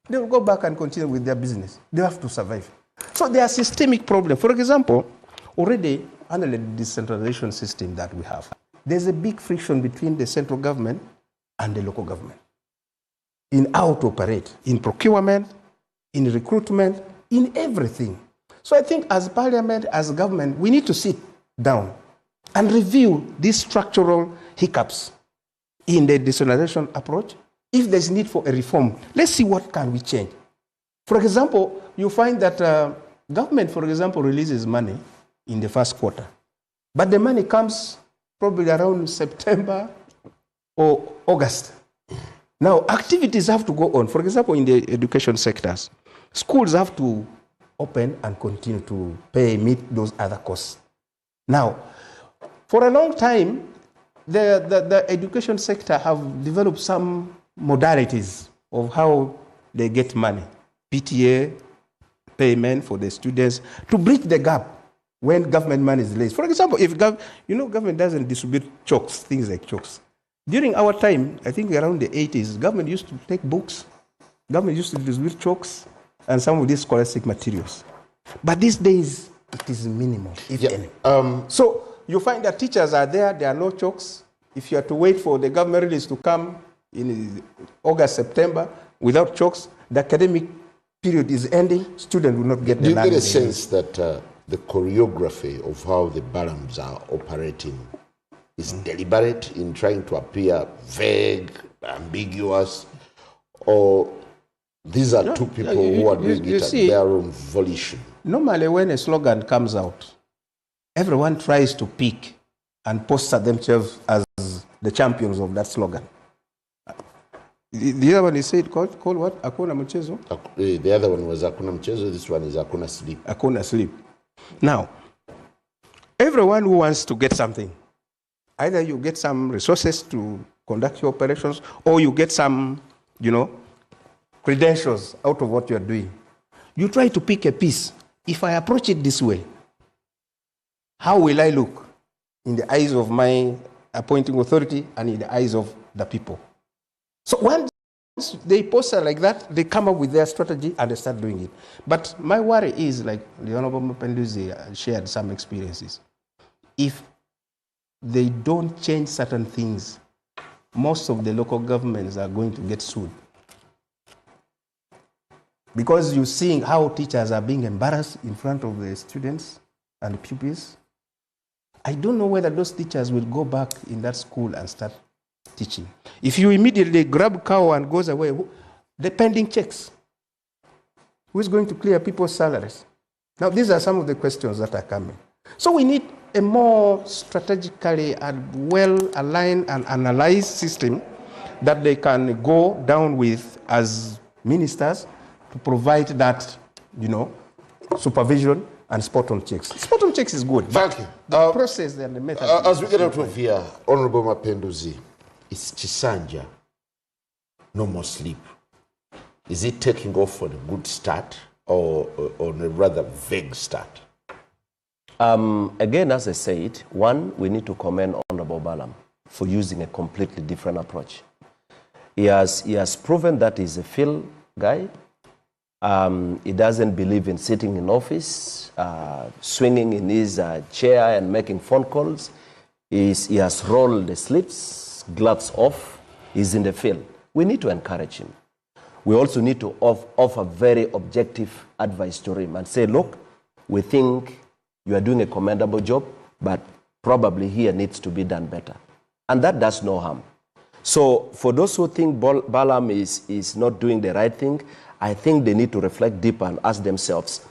they will go back and continue with their business. They have to survive. So there are systemic problems. For example, already under the decentralization system that we have, there's a big friction between the central government and the local government in how to operate, in procurement, in recruitment, in everything. So I think as parliament, as government, we need to sit down and review these structural hiccups in the decentralization approach. If there's need for a reform, let's see what can we change. For example, you find that government, for example, releases money in the first quarter, but the money comes probably around September or August. Now, activities have to go on. For example, in the education sectors, schools have to open and continue to meet those other costs. Now, for a long time, the education sector have developed some modalities of how they get money. PTA, payment for the students, to bridge the gap when government money is released. For example, if government doesn't distribute chalks, things like chalks. During our time, I think around the 80s, government used to take books, government used to distribute chalks and some of these scholastic materials. But these days, it is minimal, if any. So you find that teachers are there are no chalks. If you have to wait for the government release to come in August, September, without chalks, the academic period is ending, students will not get the learning. Do you get a sense that the choreography of how the Balams are operating is deliberate in trying to appear vague, ambiguous, or these are two people who are doing it at their own volition? Normally, when a slogan comes out, everyone tries to pick and poster themselves as the champions of that slogan. The other one is said called what? Hakuna Mchezo? The other one was Hakuna Mchezo, this one is Hakuna Sleep. Hakuna Sleep. Now, everyone who wants to get something, either you get some resources to conduct your operations, or you get some, credentials out of what you're doing. You try to pick a piece. If I approach it this way, how will I look in the eyes of my appointing authority and in the eyes of the people? So once they poster like that, they come up with their strategy and they start doing it. But my worry is, like the Honorable Mpenduzi shared some experiences, if they don't change certain things, most of the local governments are going to get sued. Because you're seeing how teachers are being embarrassed in front of the students and the pupils. I don't know whether those teachers will go back in that school and start teaching. If you immediately grab cow and goes away, the pending checks. Who is going to clear people's salaries? Now, these are some of the questions that are coming. So we need a more strategically and well-aligned and analyzed system that they can go down with as ministers to provide that, supervision and spot-on checks. Spot-on checks is good. Thank you. The process and the method. As we get out of here, Honorable Mpenduzi, is Chisanja no more sleep? Is it taking off on a good start or on a rather vague start? Again, as I said, one, we need to commend Honorable Balam for using a completely different approach. He has proven that he's a field guy. He doesn't believe in sitting in office, swinging in his chair and making phone calls. He has rolled the sleeves, gloves off. He's in the field. We need to encourage him. We also need to offer very objective advice to him and say, look, we think you are doing a commendable job, but probably here needs to be done better. And that does no harm. So for those who think Balam is not doing the right thing, I think they need to reflect deeper and ask themselves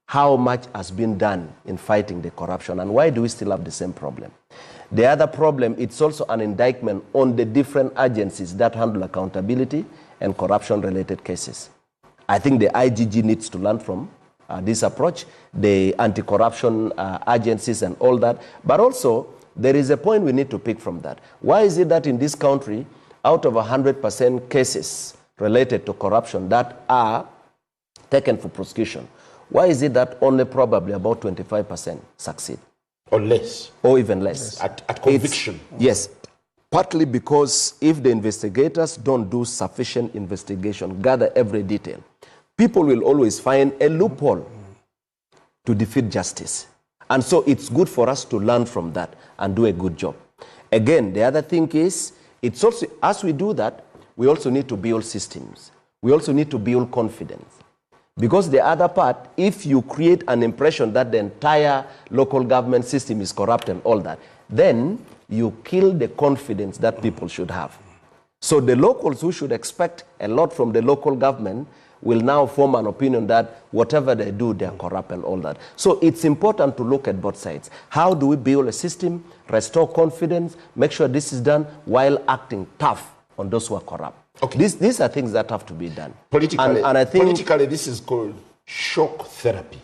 how much has been done in fighting the corruption and why do we still have the same problem? The other problem, it's also an indictment on the different agencies that handle accountability and corruption-related cases. I think the IGG needs to learn from this approach, the anti-corruption agencies and all that. But also, there is a point we need to pick from that. Why is it that in this country, out of 100% cases related to corruption that are taken for prosecution, why is it that only probably about 25% succeed? Or less. Or even less. At conviction. Yes. Partly because if the investigators don't do sufficient investigation, gather every detail, people will always find a loophole to defeat justice. And so it's good for us to learn from that and do a good job. Again, the other thing is, it's also, as we do that, we also need to build systems. We also need to build confidence. Because the other part, if you create an impression that the entire local government system is corrupt and all that, then you kill the confidence that people should have. So the locals who should expect a lot from the local government will now form an opinion that whatever they do, they are corrupt and all that. So it's important to look at both sides. How do we build a system, restore confidence, make sure this is done while acting tough on those who are corrupt? Okay. These are things that have to be done. Politically, and I think, politically this is called shock therapy.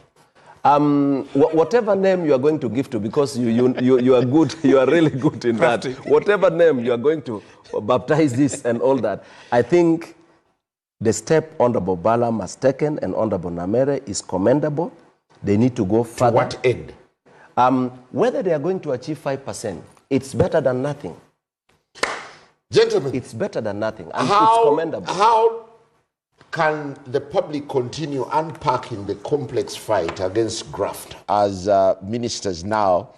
Whatever name you are going to give to, because you are good, you are really good in that. Whatever name you are going to baptize this and all that, I think the step Honorable Balam has taken and Honorable Namere is commendable. They need to go further. To what end? Whether they are going to achieve 5%, it's better than nothing. Gentlemen, it's better than nothing, and it's commendable. How can the public continue unpacking the complex fight against graft as ministers now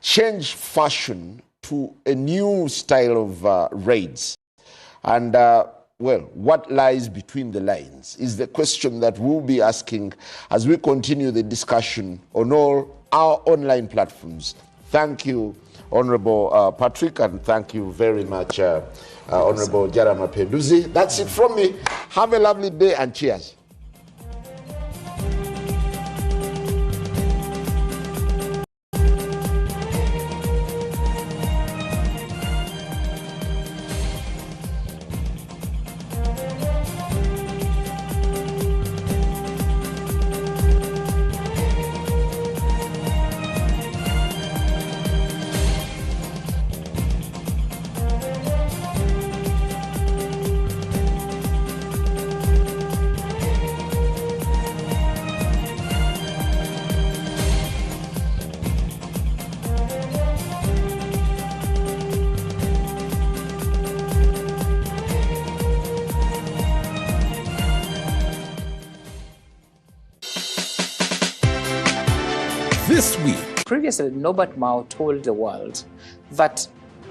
change fashion to a new style of raids? And, well, what lies between the lines is the question that we'll be asking as we continue the discussion on all our online platforms. Thank you, Honorable Patrick, and thank you very much, Honorable Jarama Penduzi. That's it from me. Have a lovely day and cheers. This week. Previously, Norbert Mao told the world that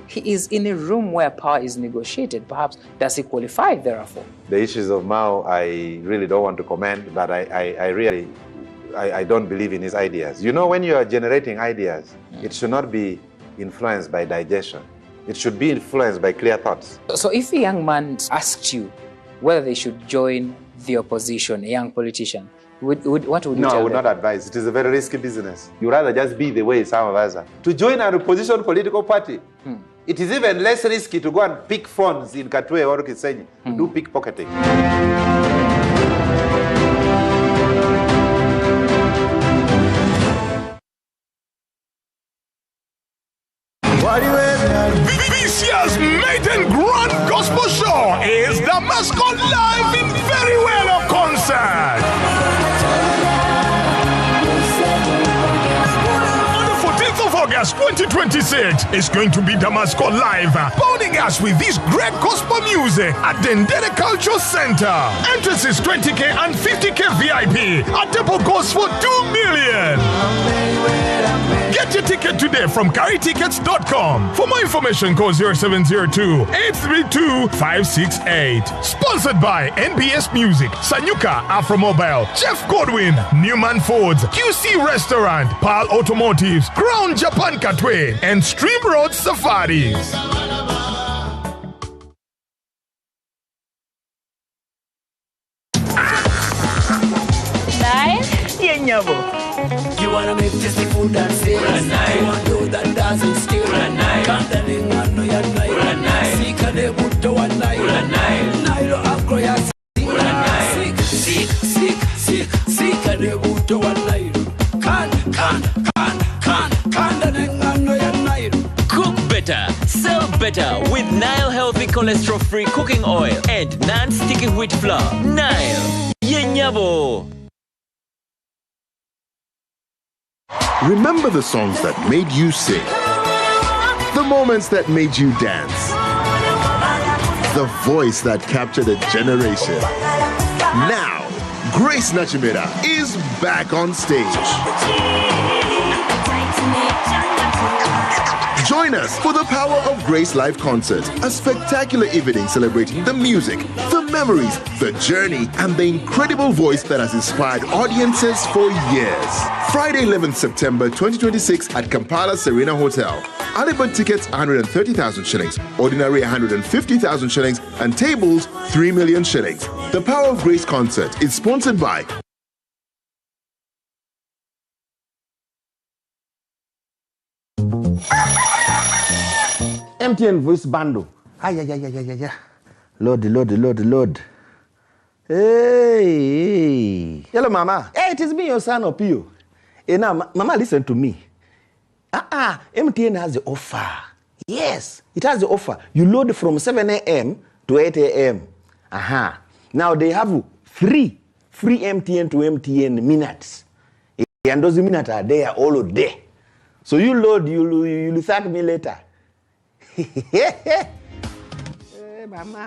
he is in a room where power is negotiated. Perhaps does he qualify, therefore? The issues of Mao, I really don't want to comment, but I don't believe in his ideas. You know, when you are generating ideas, it should not be influenced by digestion. It should be influenced by clear thoughts. So if a young man asked you whether they should join the opposition, a young politician, what would you tell them? No, I would not advise. It is a very risky business. You rather just be the way some of us are. To join an opposition political party, it is even less risky to go and pick phones in Katwe or Kisenyi, to do pickpocketing. This year's maiden grand gospel show is the Mascot Live in Very Well concert. August 2026. It's going to be Damasco Live, boning us with this great gospel music at Dendere Cultural Center. Entrance is 20K and 50K VIP. A table goes for 2 million. Get your ticket today from carrytickets.com. For more information, call 0702-832-568. Sponsored by NBS Music, Sanyuka Afromobile, Jeff Godwin, Newman Foods, QC Restaurant, Pal Automotives, Crown Japan Katwe, and Stream Road Safaris. You wanna make tasty food and sales. You wanna do that dancing still. Candaling and no ya night. Sika de buto one night. Nailo akro ya Sika de buto one night. Candaling and no ya night. Cook better, sell better with Nile Healthy Cholesterol-Free Cooking Oil and non-sticky wheat flour. Nile, yenyabo. Remember the songs that made you sing, the moments that made you dance, the voice that captured a generation. Now, Grace Nachimera is back on stage. Join us for the Power of Grace Live Concert, a spectacular evening celebrating the music, the memories, the journey, and the incredible voice that has inspired audiences for years. Friday, 11th September 2026 at Kampala Serena Hotel. Early bird tickets 130,000 shillings, ordinary 150,000 shillings, and tables 3 million shillings. The Power of Grace Concert is sponsored by MTN voice bundle. Load. Hey. Hello, Mama. Hey, it is me, your son, Opio. Hey, now, Mama, listen to me. MTN has the offer. Yes, it has the offer. You load from 7 a.m. to 8 a.m. Now, they have free MTN to MTN minutes. And those minutes are there all day. So you load, you'll thank me later.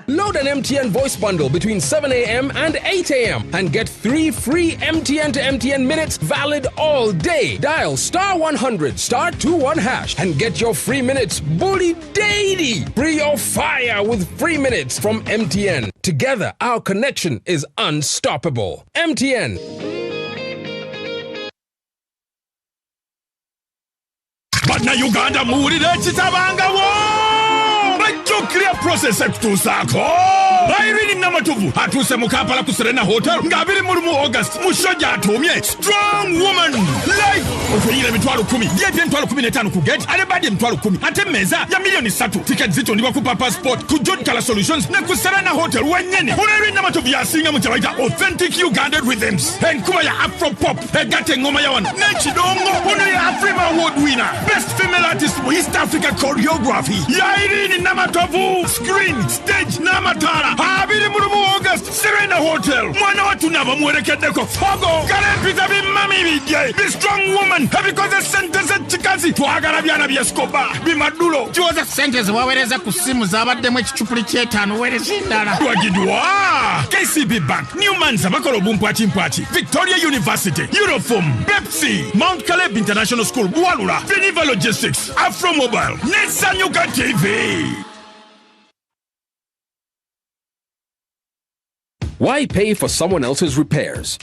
Load an MTN voice bundle between 7 a.m. and 8 a.m. and get 3 free MTN to MTN minutes valid all day. Dial *100 *21 hash and get your free minutes bully daily. Free your fire with free minutes from MTN. Together, our connection is unstoppable. MTN. But now Uganda mood chitabanga wo clear process ekutusako bayirini namatuvu atuse mu Kampala ku Serena Hotel ngabiri mu August mushoja atumye strong woman life ofuyire mitwalo 10 yebye mitwalo 15 ku gate ale badi mitwalo 10 ate meza ya milioni 3 ticket zito ndiwa ku passport ku John Color Solutions ne ku Serena Hotel wenyene unayiri namatuvu yasinga mu chabaita authentic Uganda rhythms enkuba ya Afro pop egate ngoma ya wana nechidongo unayiri Afrima award winner best female artist for East Africa choreography yairini namatuvu screen stage namatara abiri mu August Serena Hotel mwana watu naba muwerekedeko fogo kalempiza bimami bijye be strong woman because sentence chikazi twagala byana byeskoba bimadulo kyoza sentence wawereza ku simu zabaddemu ekicupuli ky'etaano wereza endala twagidwa KCB Bank Newman's abakola obumpwati Victoria University Uniform Pepsi Mount Caleb International School Bwalula Geneva Logistics Afro Mobile Nesanyuka TV. Why pay for someone else's repairs?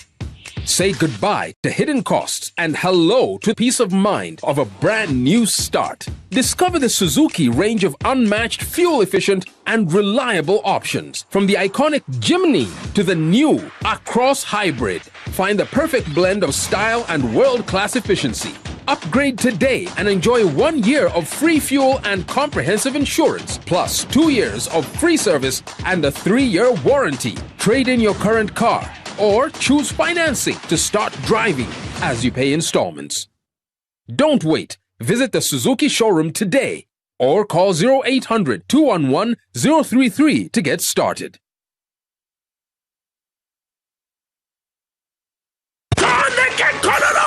Say goodbye to hidden costs and hello to peace of mind of a brand new start. Discover the Suzuki range of unmatched, fuel-efficient and reliable options. From the iconic Jimny to the new Across Hybrid. Find the perfect blend of style and world-class efficiency. Upgrade today and enjoy 1 year of free fuel and comprehensive insurance, plus 2 years of free service and a 3-year warranty. Trade in your current car or choose financing to start driving as you pay installments. Don't wait. Visit the Suzuki showroom today or call 0800-211-033 to get started.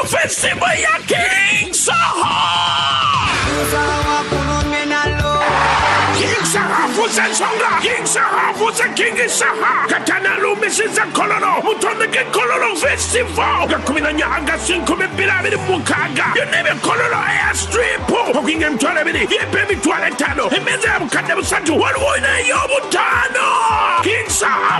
Offensive ya King Saha! Sensonga, King Saha, who's a King Saha, Katana Mrs. Kololo, Mutonga Kololo Festival, Kakumina Anga Sinkum Bilavi Mukaga, you name it Kololo Airstrip, Hooking him to a minute, baby Tualetano, and Mezam Kadam Sanju, one winner, Yobutano, King Saha,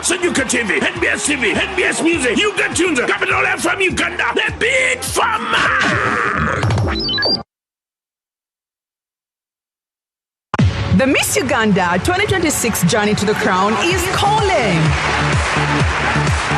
Sanyuka TV, NBS TV, NBS Music, Yuga Tunes, Capital F from Uganda, the beat from The Miss Uganda 2026 journey to the crown is calling.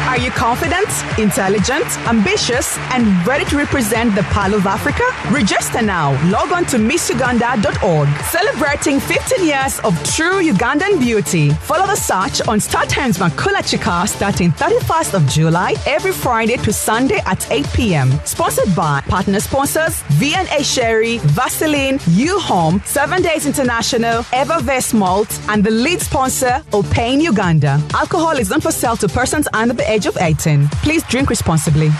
Are you confident, intelligent, ambitious, and ready to represent the Pearl of Africa? Register now. Log on to MissUganda.org. Celebrating 15 years of true Ugandan beauty. Follow the search on Star Times Makula Chika starting 31st of July every Friday to Sunday at 8 p.m. Sponsored by partner sponsors V&A Sherry, Vaseline, U-Home, 7 Days International, Evervest Malt, and the lead sponsor, Opain Uganda. Alcohol is not for sale to persons under the age of 18. Please drink responsibly.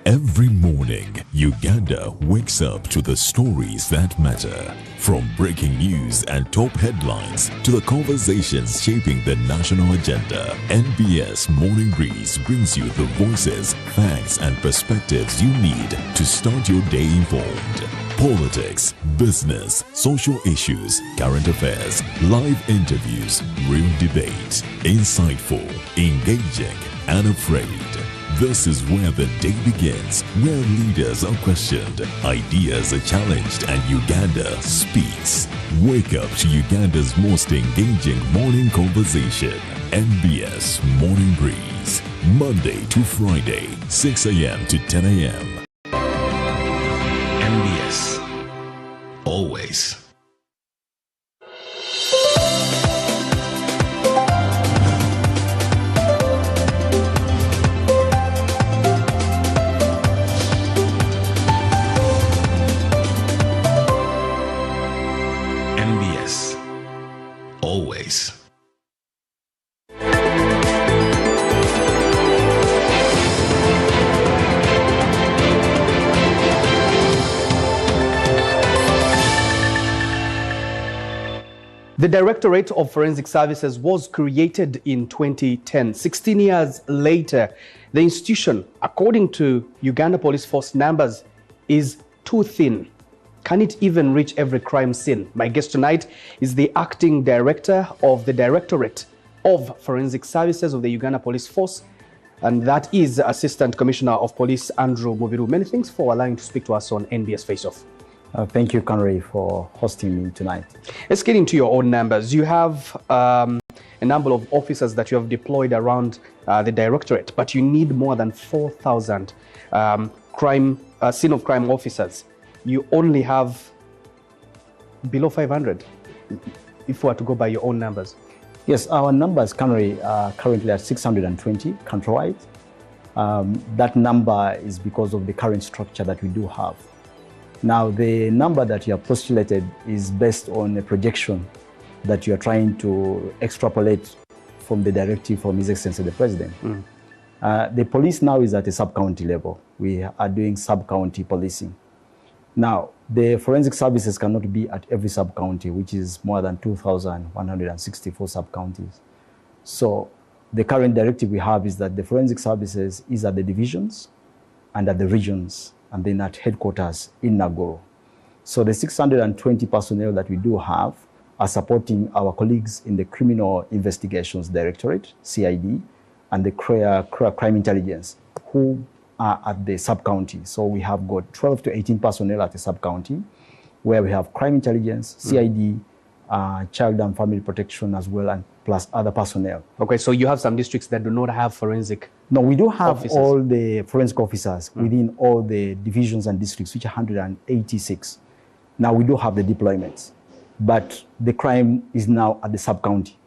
Every morning, Uganda wakes up to the stories that matter. From breaking news and top headlines to the conversations shaping the national agenda, NBS Morning Breeze brings you the voices, facts, and perspectives you need to start your day informed. Politics, business, social issues, current affairs, live interviews, real debate, insightful, engaging, and afraid. This is where the day begins, where leaders are questioned, ideas are challenged, and Uganda speaks. Wake up to Uganda's most engaging morning conversation. NBS Morning Breeze, Monday to Friday, 6 a.m. to 10 a.m. NBS. Always. NBS. Always. The Directorate of Forensic Services was created in 2010. 16 years later, the institution, according to Uganda Police Force numbers, is too thin. Can it even reach every crime scene? My guest tonight is the Acting Director of the Directorate of Forensic Services of the Uganda Police Force, and that is Assistant Commissioner of Police Andrew Mubiru. Many thanks for allowing to speak to us on NBS Face Off. Thank you, Conray, for hosting me tonight. Let's get into your own numbers. You have a number of officers that you have deployed around the Directorate, but you need more than 4,000 scene of crime officers. You only have below 500, if we were to go by your own numbers. Yes, our numbers, Conray, are currently at 620 countrywide. That number is because of the current structure that we do have. Now, the number that you have postulated is based on a projection that you are trying to extrapolate from the directive from His Excellency the President. The police now is at a sub-county level. We are doing sub-county policing. Now, the forensic services cannot be at every sub-county, which is more than 2,164 sub-counties. So the current directive we have is that the forensic services is at the divisions and at the regions, and then at headquarters in Nagoro. So the 620 personnel that we do have are supporting our colleagues in the Criminal Investigations Directorate, CID, and the Crime Intelligence, who are at the sub-county. So we have got 12 to 18 personnel at the sub-county, where we have Crime Intelligence, CID, Child and Family Protection as well, and plus other personnel. Okay, so you have some districts that do not have forensic. No, we do have officers. all the forensic officers within all the divisions and districts, which are 186. Now we do have the deployments, but the crime is now at the sub-county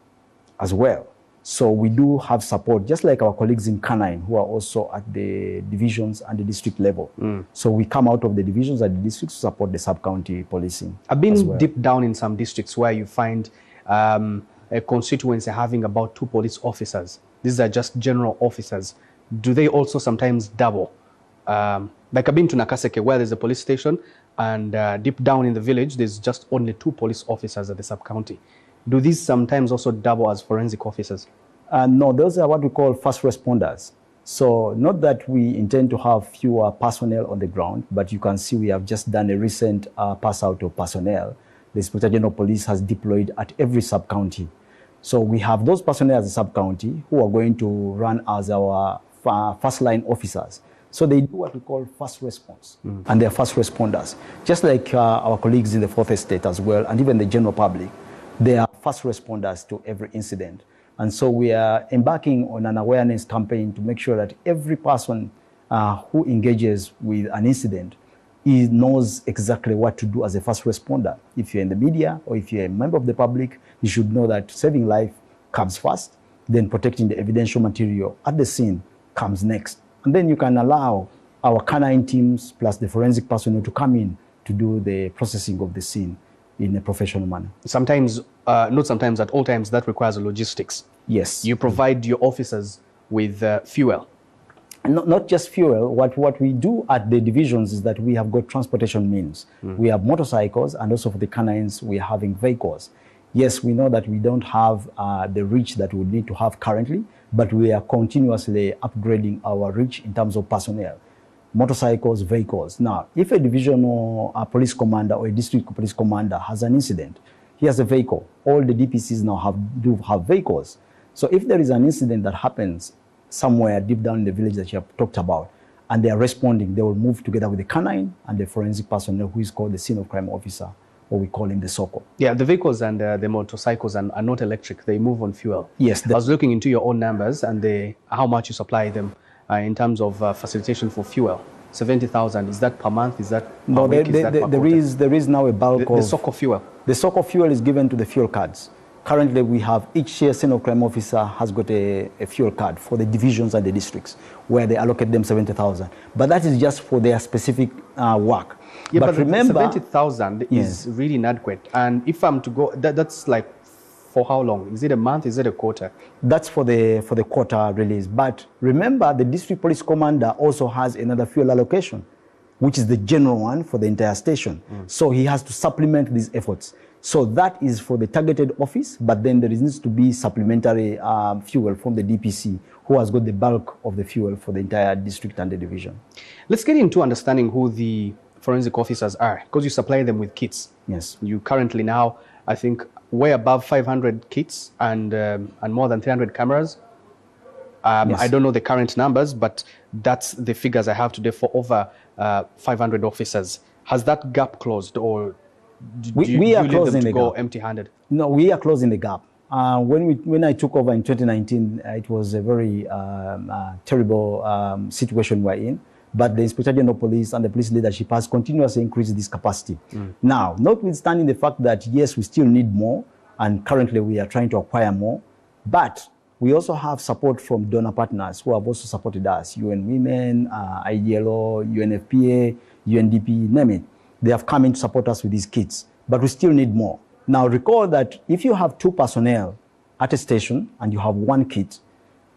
as well. So we do have support, just like our colleagues in Canine, who are also at the divisions and the district level. So we come out of the divisions and the districts to support the sub-county policing. I've been deep down in some districts where you find a constituency having about 2 police officers. These are just general officers. Do they also sometimes double? Like I've been to Nakaseke, where there's a police station, and deep down in the village, there's just only 2 police officers at the sub-county. Do these sometimes also double as forensic officers? No, those are what we call first responders. So not that we intend to have fewer personnel on the ground, but you can see we have just done a recent pass out of personnel. The Inspector General Police has deployed at every sub-county. So we have those personnel as a sub-county who are going to run as our first-line officers. So they do what we call first response, and they're first responders. Just like our colleagues in the 4th Estate as well, and even the general public, they are first responders to every incident. And so we are embarking on an awareness campaign to make sure that every person who engages with an incident knows exactly what to do as a first responder. If you're in the media or if you're a member of the public, you should know that saving life comes first, then protecting the evidential material at the scene comes next. And then you can allow our canine teams plus the forensic personnel to come in to do the processing of the scene in a professional manner. Sometimes, not sometimes, at all times, that requires logistics. Yes. You provide your officers with fuel. Not just fuel. What we do at the divisions is that we have got transportation means. We have motorcycles, and also for the canines, we are having vehicles. Yes, we know that we don't have the reach that we need to have currently, but we are continuously upgrading our reach in terms of personnel. Motorcycles, vehicles. Now, if a divisional police commander or a district police commander has an incident, he has a vehicle. All the DPCs now do have vehicles. So if there is an incident that happens somewhere deep down in the village that you have talked about, and they are responding, they will move together with the canine and the forensic personnel, who is called the scene of crime officer, or we call him the SOCO. Yeah, the vehicles and the motorcycles are not electric. They move on fuel. Yes. I was looking into your own numbers and how much you supply them in terms of facilitation for fuel. 70,000, is that per month? Is that per week? There is now a bulk of... The SOCO fuel. The SOCO fuel is given to the fuel cards. Currently, we have each scene of crime officer has got a fuel card for the divisions and the districts, where they allocate them 70,000. But that is just for their specific work. Yeah, but remember, 70,000 is really inadequate. And if I'm to go, that's like for how long? Is it a month? Is it a quarter? That's for the quarter release. But remember, the district police commander also has another fuel allocation, which is the general one for the entire station. So he has to supplement these efforts. So that is for the targeted office, but then there needs to be supplementary fuel from the DPC, who has got the bulk of the fuel for the entire district and the division. Let's get into understanding who the forensic officers are, because you supply them with kits. Yes. You currently now, I think, way above 500 kits and more than 300 cameras. Yes. I don't know the current numbers, but that's the figures I have today for over 500 officers. Has that gap closed, or we are closing the go gap. empty-handed? No, we are closing the gap. When I took over in 2019, it was a very terrible situation we're in. But the Inspector General Police and the police leadership has continuously increased this capacity. Now, notwithstanding the fact that, yes, we still need more, and currently we are trying to acquire more, but we also have support from donor partners who have also supported us, UN Women, IDLO, UNFPA, UNDP, name it. They have come in to support us with these kits, but we still need more. Now, recall that if you have 2 personnel at a station and you have 1 kit,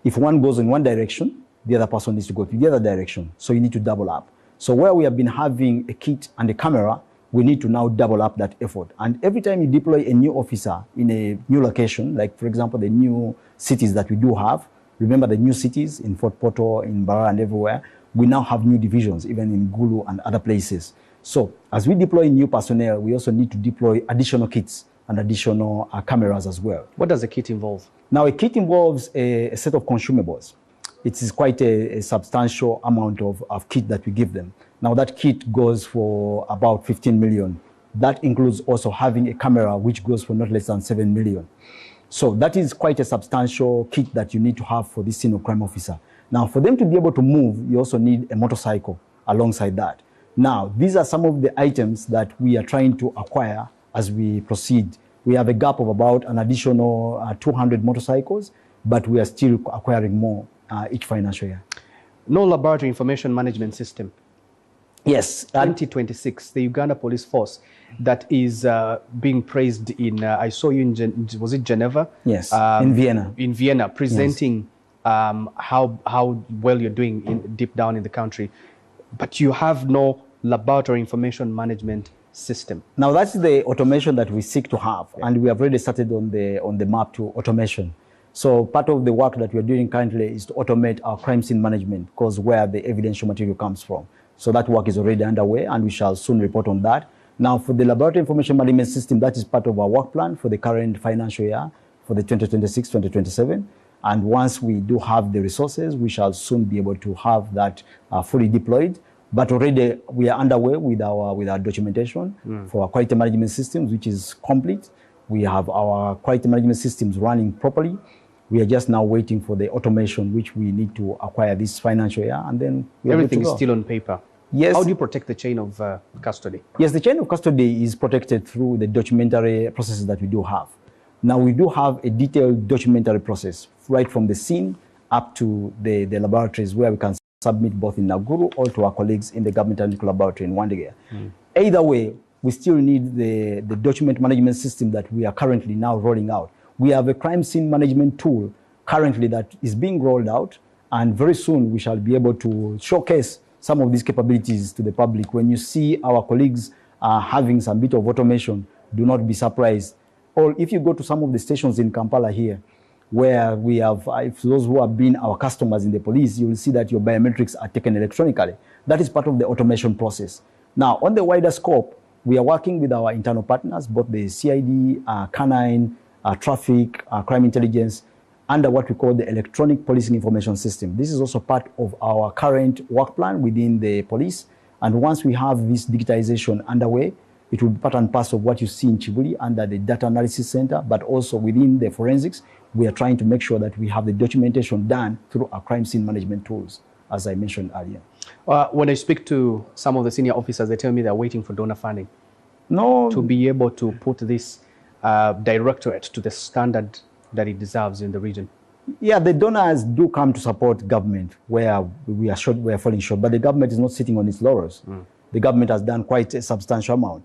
if one goes in one direction, the other person needs to go to the other direction. So you need to double up. So where we have been having a kit and a camera, we need to now double up that effort. And every time you deploy a new officer in a new location, like for example, the new cities that we do have, remember the new cities in Fort Portal, in Barra and everywhere, we now have new divisions, even in Gulu and other places. So as we deploy new personnel, we also need to deploy additional kits and additional cameras as well. What does a kit involve? Now, a kit involves a set of consumables. It is quite a substantial amount of kit that we give them. Now, that kit goes for about 15 million. That includes also having a camera, which goes for not less than 7 million. So that is quite a substantial kit that you need to have for this scene of crime officer. Now, for them to be able to move, you also need a motorcycle alongside that. Now, these are some of the items that we are trying to acquire as we proceed. We have a gap of about an additional 200 motorcycles. but we are still acquiring more each financial year. No laboratory information management system. Yes. 2026, the Uganda Police Force that is being praised in, I saw you in, was it Geneva? Yes, in Vienna. In Vienna, presenting how well you're doing deep down in the country. But you have no laboratory information management system. Now that's the automation that we seek to have, and we have already started on the map to automation. So part of the work that we're doing currently is to automate our crime scene management, because where the evidential material comes from. So that work is already underway, and we shall soon report on that. Now, for the laboratory information management system, that is part of our work plan for the current financial year, for the 2026-2027. And once we do have the resources, we shall soon be able to have that fully deployed. But already we are underway with our documentation for our quality management systems, which is complete. We have our quality management systems running properly. We are just now waiting for the automation, which we need to acquire this financial year, and then everything is still on paper. Yes. How do you protect the chain of custody? Yes, the chain of custody is protected through the documentary processes that we do have. Now, we do have a detailed documentary process right from the scene up to the laboratories, where we can submit both in Naguru or to our colleagues in the government analytical laboratory in Wandegear. Either way, we still need the document management system that we are currently now rolling out. We have a crime scene management tool currently that is being rolled out, and very soon we shall be able to showcase some of these capabilities to the public. When you see our colleagues having some bit of automation, do not be surprised. Or if you go to some of the stations in Kampala here, where we have, if those who have been our customers in the police, you will see that your biometrics are taken electronically. That is part of the automation process. Now, on the wider scope, we are working with our internal partners, both the CID, Canine, traffic, crime intelligence, under what we call the electronic policing information system. This is also part of our current work plan within the police. And once we have this digitization underway, it will be part and parcel of what you see in Chibuli under the data analysis center, but also within the forensics. We are trying to make sure that we have the documentation done through our crime scene management tools, as I mentioned earlier. When I speak to some of the senior officers, they tell me they're waiting for donor funding to be able to put this directorate to the standard that it deserves in the region. Yeah, the donors do come to support government where we are falling short, but the government is not sitting on its laurels. The government has done quite a substantial amount.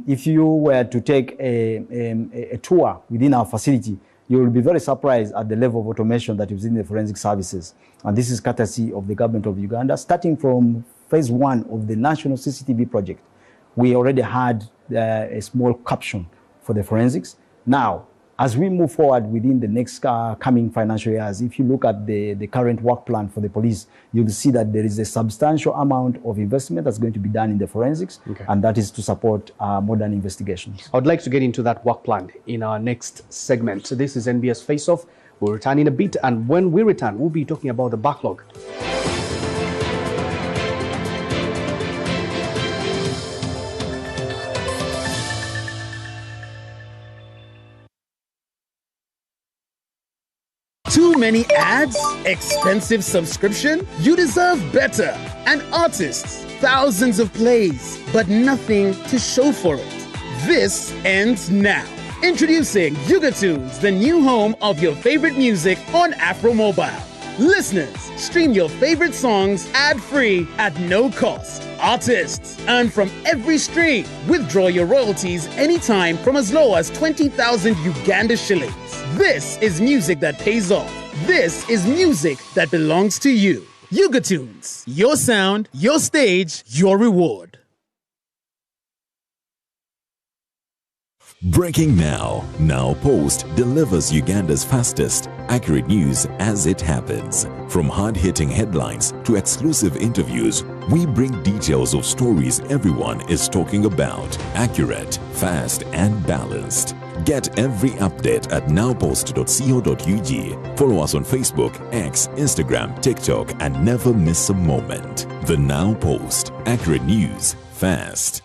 If you were to take a tour within our facility, you will be very surprised at the level of automation that is in the forensic services. And this is courtesy of the government of Uganda. Starting from phase 1 of the national CCTV project, we already had a small caption for the forensics. Now, as we move forward within the next coming financial years, if you look at the current work plan for the police, you'll see that there is a substantial amount of investment that's going to be done in the forensics, and that is to support modern investigations. I would like to get into that work plan in our next segment. So this is NBS Face Off. We'll return in a bit, and when we return, we'll be talking about the backlog. Too many ads? Expensive subscription? You deserve better. And artists, thousands of plays, but nothing to show for it. This ends now. Introducing Yugatunes, the new home of your favorite music on Afro Mobile. Listeners, stream your favorite songs ad-free at no cost. Artists, earn from every stream. Withdraw your royalties anytime from as low as 20,000 Uganda shillings. This is music that pays off. This is music that belongs to you. Yugatunes, your sound, your stage, your reward. Breaking now. Now Post delivers Uganda's fastest, accurate news as it happens. From hard-hitting headlines to exclusive interviews, we bring details of stories everyone is talking about. Accurate, fast, and balanced. Get every update at nowpost.co.ug. Follow us on Facebook, X, Instagram, TikTok, and never miss a moment. The Now Post. Accurate news, fast.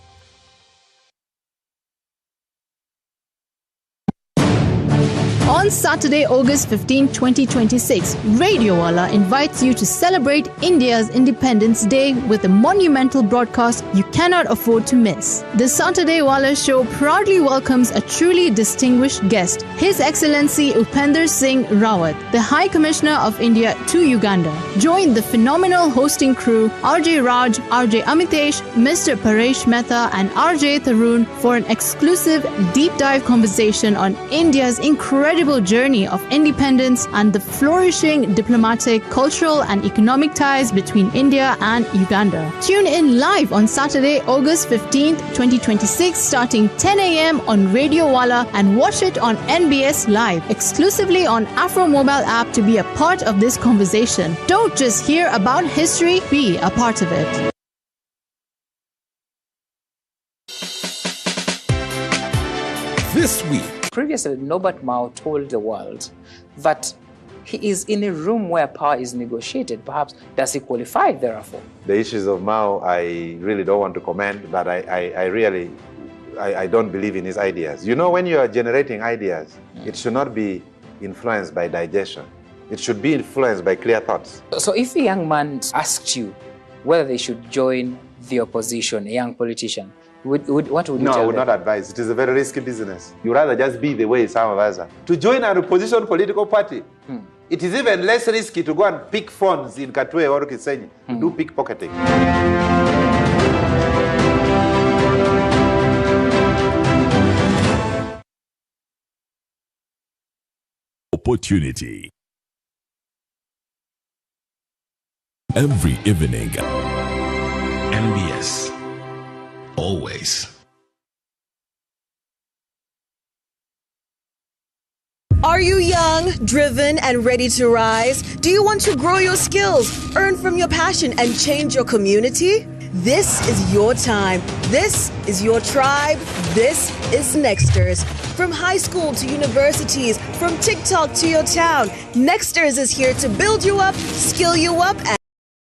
On Saturday, August 15, 2026, Radio Wala invites you to celebrate India's Independence Day with a monumental broadcast you cannot afford to miss. The Saturday Wala show proudly welcomes a truly distinguished guest, His Excellency Upender Singh Rawat, the High Commissioner of India to Uganda. Join the phenomenal hosting crew, RJ Raj, RJ Amitesh, Mr. Paresh Mehta and RJ Tarun for an exclusive deep dive conversation on India's incredible journey of independence and the flourishing diplomatic, cultural and economic ties between India and Uganda. Tune in live on Saturday, August 15th, 2026 starting 10 a.m. on Radio Wala and watch it on NBS Live exclusively on Afro Mobile app to be a part of this conversation. Don't just hear about history, be a part of it. This week. Previously, Norbert Mao told the world that he is in a room where power is negotiated. Perhaps does he qualify, therefore? The issues of Mao, I really don't want to comment, but I don't believe in his ideas. You know, when you are generating ideas, it should not be influenced by digestion. It should be influenced by clear thoughts. So if a young man asked you whether they should join the opposition, a young politician, what would you tell them? No, I would not advise. It is a very risky business. You rather just be the way some of us are. To join an opposition political party, it is even less risky to go and pick phones in Katwe or Kisenyi, to do pickpocketing. Opportunity. Every evening. NBS. Always. Are you young, driven, and ready to rise? Do you want to grow your skills, earn from your passion, and change your community? This is your time. This is your tribe. This is Nexters. From high school to universities, from TikTok to your town, Nexters is here to build you up, skill you up,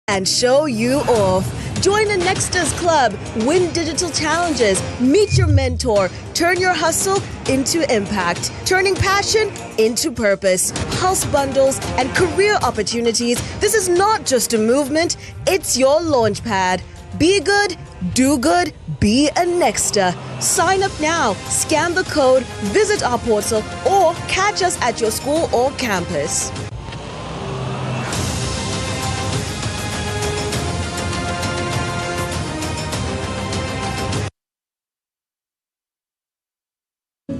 and show you off. Join the Nexters Club, win digital challenges, meet your mentor, turn your hustle into impact, turning passion into purpose, house bundles, and career opportunities. This is not just a movement, it's your launch pad. Be good, do good, be a Nexter. Sign up now, scan the code, visit our portal, or catch us at your school or campus.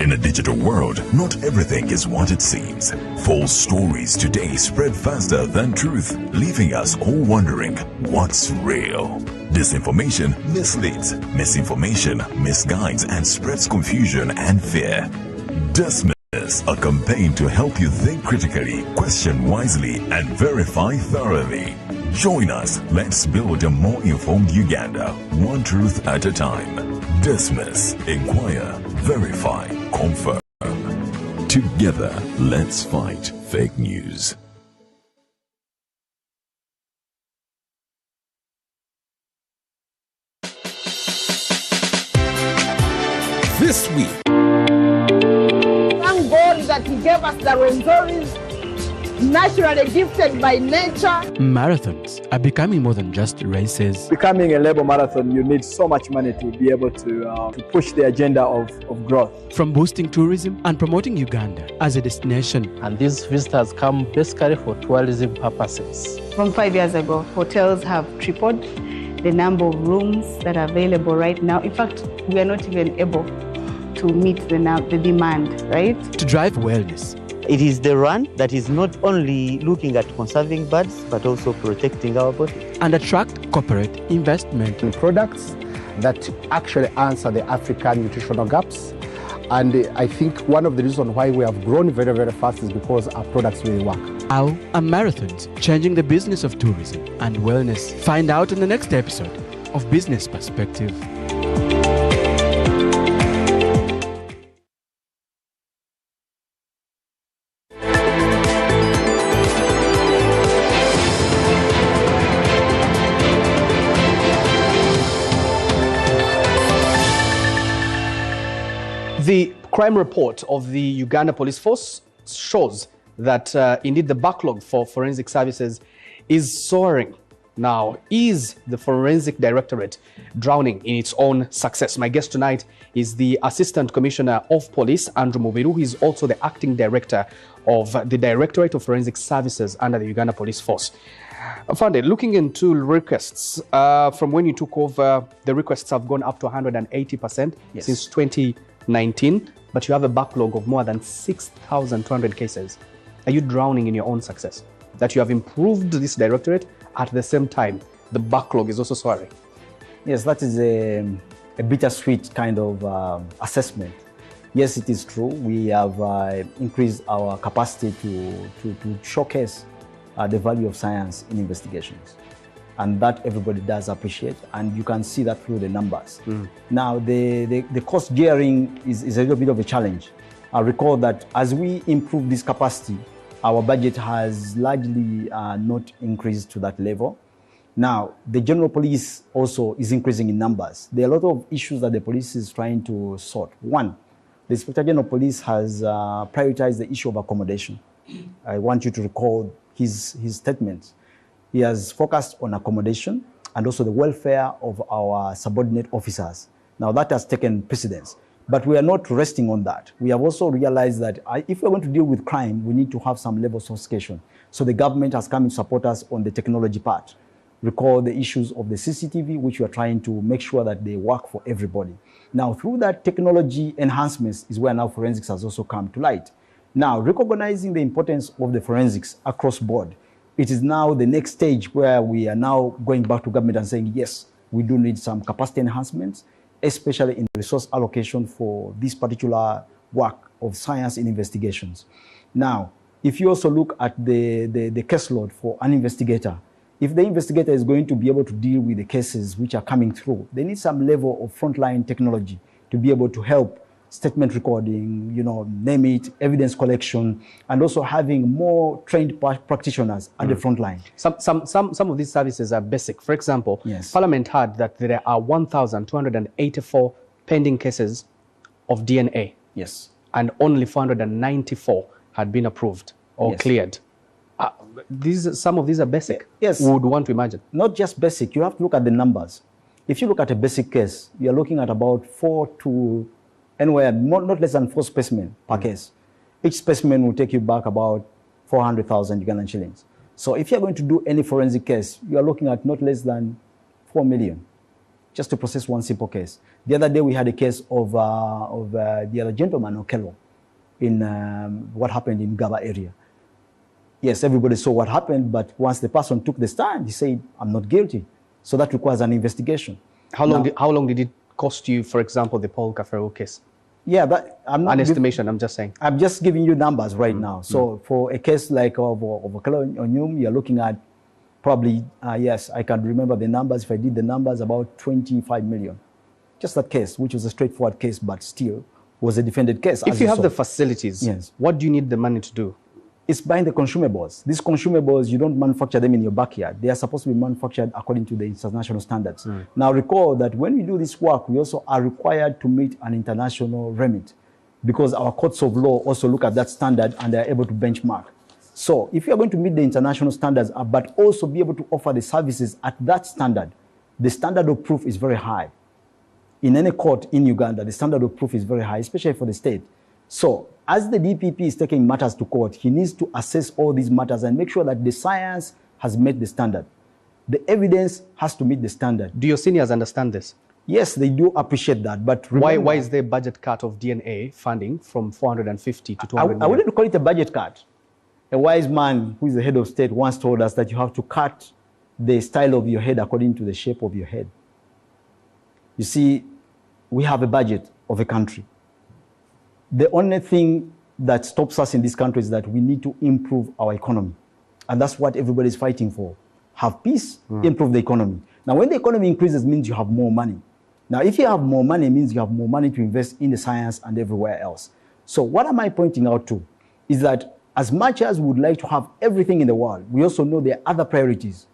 In a digital world, not everything is what it seems. False stories today spread faster than truth, leaving us all wondering what's real. Disinformation misleads, misinformation misguides and spreads confusion and fear. Dismiss, a campaign to help you think critically, question wisely, and verify thoroughly. Join us. Let's build a more informed Uganda, one truth at a time. Dismiss, inquire, verify, confirm. Together, let's fight fake news. This week. Thank God that He gave us the Renzoris, naturally gifted by nature. Marathons are becoming more than just races. Becoming a label marathon, you need so much money to be able to push the agenda of growth. From boosting tourism and promoting Uganda as a destination. And these visitors come basically for tourism purposes. From 5 years ago, hotels have tripled the number of rooms that are available right now. In fact, we are not even able to meet the demand, right? To drive wellness. It is the run that is not only looking at conserving birds, but also protecting our body. And attract corporate investment. In products that actually answer the African nutritional gaps. And I think one of the reasons why we have grown very, very fast is because our products really work. How are marathons changing the business of tourism and wellness? Find out in the next episode of Business Perspective. The crime report of the Uganda Police Force shows that indeed the backlog for forensic services is soaring. Now, is the Forensic Directorate drowning in its own success? My guest tonight is the Assistant Commissioner of Police, Andrew Mubiru, who is also the Acting Director of the Directorate of Forensic Services under the Uganda Police Force. Afande, looking into requests, from when you took over, the requests have gone up to 180% since 2019, but you have a backlog of more than 6,200 cases. Are you drowning in your own success? That you have improved this directorate, at the same time, the backlog is also soaring? Yes, that is a bittersweet kind of assessment. Yes, it is true. We have increased our capacity to showcase the value of science in investigations. And that everybody does appreciate, and you can see that through the numbers. Now, the cost gearing is a little bit of a challenge. I recall that as we improve this capacity, our budget has largely not increased to that level. Now, the general police also is increasing in numbers. There are a lot of issues that the police is trying to sort. One, the Inspector General of Police has prioritized the issue of accommodation. I want you to recall his statements. He has focused on accommodation and also the welfare of our subordinate officers. Now, that has taken precedence. But we are not resting on that. We have also realized that if we're going to deal with crime, we need to have some level of sophistication. So the government has come to support us on the technology part. Recall the issues of the CCTV, which we are trying to make sure that they work for everybody. Now, through that technology enhancements is where now forensics has also come to light. Now, recognizing the importance of the forensics across board, it is now the next stage where we are now going back to government and saying, yes, we do need some capacity enhancements, especially in resource allocation for this particular work of science in investigations. Now, if you also look at the caseload for an investigator, if the investigator is going to be able to deal with the cases which are coming through, they need some level of frontline technology to be able to help statement recording, name it, evidence collection, and also having more trained practitioners at the front line. Some of these services are basic. For example, Parliament heard that there are 1,284 pending cases of DNA. Yes. And only 494 had been approved or cleared. Some of these are basic. Yes. We would want to imagine. Not just basic. You have to look at the numbers. If you look at a basic case, you're looking at about 4 to anywhere, not less than 4 specimens per case. Each specimen will take you back about 400,000 Ugandan shillings. So if you're going to do any forensic case, you're looking at not less than 4 million just to process one simple case. The other day we had a case of the other gentleman, Okello, in what happened in Gaba area. Yes, everybody saw what happened, but once the person took the stand, he said, I'm not guilty. So that requires an investigation. How long did it cost you, for example, the Paul Kaferu case? Yeah, but I'm not... An estimation, I'm just saying. I'm just giving you numbers right now. So for a case like of Okello Onyum, you're looking at probably, yes, I can remember the numbers. If I did the numbers, about 25 million. Just that case, which was a straightforward case, but still was a defended case. If you have the facilities, what do you need the money to do? It's buying the consumables. These consumables, you don't manufacture them in your backyard. They are supposed to be manufactured according to the international standards. Now recall that when we do this work, we also are required to meet an international remit because our courts of law also look at that standard and they are able to benchmark. So if you are going to meet the international standards, but also be able to offer the services at that standard, the standard of proof is very high. In any court in Uganda, the standard of proof is very high, especially for the state. So as the DPP is taking matters to court, he needs to assess all these matters and make sure that the science has met the standard. The evidence has to meet the standard. Do your seniors understand this? Yes, they do appreciate that. But remember, why is there a budget cut of DNA funding from 450 to 200 million? I wouldn't call it a budget cut. A wise man who is the head of state once told us that you have to cut the style of your head according to the shape of your head. You see, we have a budget of a country. The only thing that stops us in this country is that we need to improve our economy. And that's what everybody is fighting for. Have peace, improve the economy. Now, when the economy increases, it means you have more money. Now, if you have more money, it means you have more money to invest in the science and everywhere else. So what am I pointing out to is that as much as we would like to have everything in the world, we also know there are other priorities.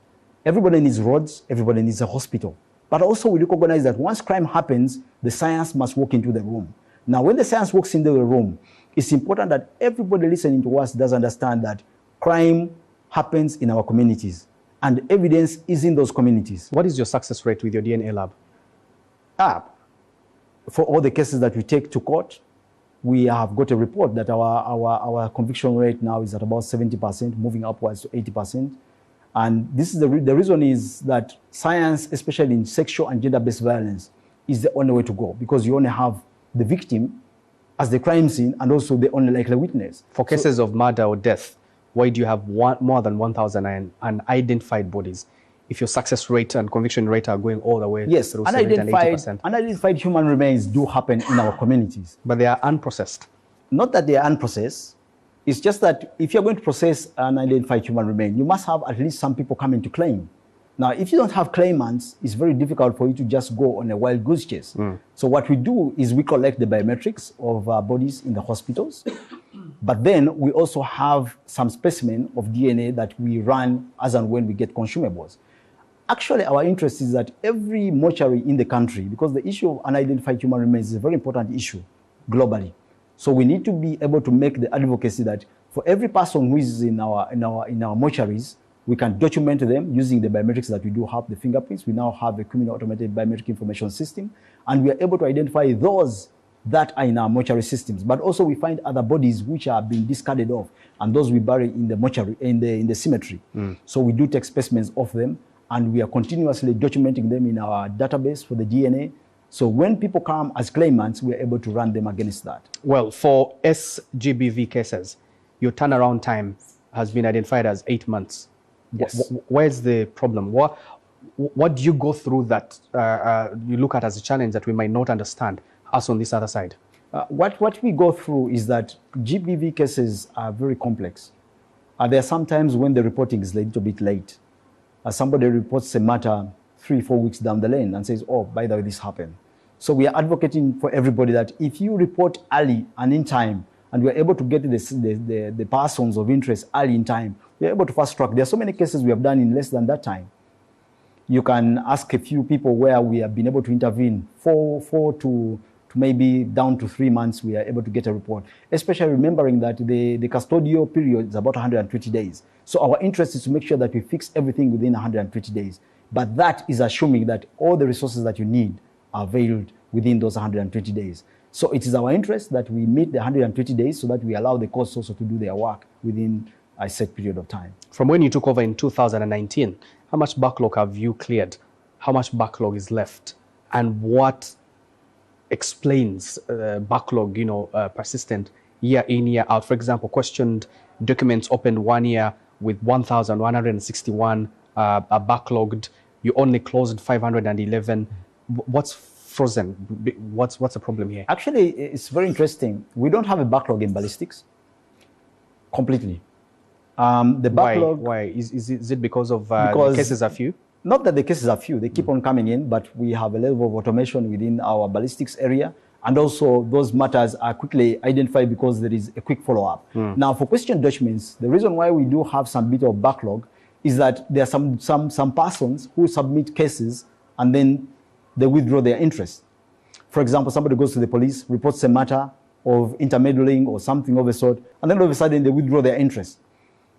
Everybody needs roads, everybody needs a hospital. But also we recognize that once crime happens, the science must walk into the room. Now, when the science walks into the room, It's important that everybody listening to us does understand that crime happens in our communities and evidence is in those communities. What is your success rate with your DNA lab? For all the cases that we take to court, we have got a report that our conviction rate now is at about 70%, moving upwards to 80%. And this is the reason is that science, especially in sexual and gender-based violence, is the only way to go, because you only have the victim as the crime scene and also the only likely witness. For cases of murder or death, why do you have more than 1,000 unidentified bodies? If your success rate and conviction rate are going all the way yes, through 70 and 80%. Unidentified human remains do happen in our communities. But they are unprocessed. Not that they are unprocessed. It's just that if you're going to process an unidentified human remain, you must have at least some people coming to claim. Now, if you don't have claimants, it's very difficult for you to just go on a wild goose chase. So what we do is we collect the biometrics of bodies in the hospitals, but then we also have some specimen of DNA that we run as and when we get consumables. Actually, our interest is that every mortuary in the country, because the issue of unidentified human remains is a very important issue globally. So we need to be able to make the advocacy that for every person who is in our mortuaries, we can document them using the biometrics that we do have, the fingerprints. We now have a criminal automated biometric information system, and we are able to identify those that are in our mortuary systems. But also we find other bodies which are being discarded off, and those we bury in the mortuary, in the cemetery. So we do take specimens of them, and we are continuously documenting them in our database for the DNA. So when people come as claimants, we are able to run them against that. Well, for SGBV cases, your turnaround time has been identified as 8 months. Yes. Where's the problem? What do you go through that you look at as a challenge that we might not understand, us on this other side? What we go through is that GBV cases are very complex. There are some times when the reporting is a little bit late. Somebody reports a matter 3-4 weeks down the lane and says, oh, by the way, this happened. So we are advocating for everybody that if you report early and in time, and we are able to get the persons of interest early in time, we are able to fast track. There are so many cases we have done in less than that time. You can ask a few people where we have been able to intervene, 4 to maybe down to 3 months, we are able to get a report, especially remembering that the custodial period is about 120 days. So our interest is to make sure that we fix everything within 120 days. But that is assuming that all the resources that you need are availed within those 120 days. So it is our interest that we meet the 120 days so that we allow the courts also to do their work within a set period of time. From when you took over in 2019, how much backlog have you cleared? How much backlog is left? And what explains backlog, persistent year in, year out? For example, questioned documents opened 1 year with 1,161 backlogged. You only closed 511. What's frozen? What's the problem here? Actually, it's very interesting. We don't have a backlog in ballistics completely. The backlog. Why? Is it because of the cases are few? Not that the cases are few. They keep on coming in, but we have a level of automation within our ballistics area. And also those matters are quickly identified because there is a quick follow-up. Now, for question documents, the reason why we do have some bit of backlog is that there are some persons who submit cases and then they withdraw their interest. For example, somebody goes to the police, reports a matter of intermeddling or something of a sort, and then all of a sudden they withdraw their interest.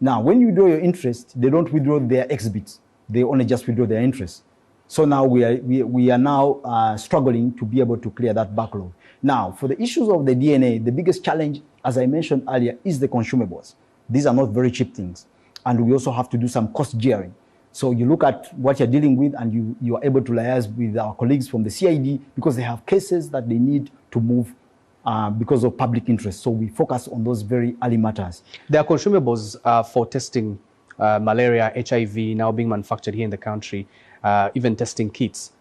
Now, when you withdraw your interest, they don't withdraw their exhibits. They only just withdraw their interest. So now we are now struggling to be able to clear that backlog. Now, for the issues of the DNA, the biggest challenge, as I mentioned earlier, is the consumables. These are not very cheap things. And we also have to do some cost sharing. So you look at what you're dealing with and you are able to liaise with our colleagues from the CID because they have cases that they need to move because of public interest. So we focus on those very early matters. There are consumables for testing malaria, HIV now being manufactured here in the country, even testing kits.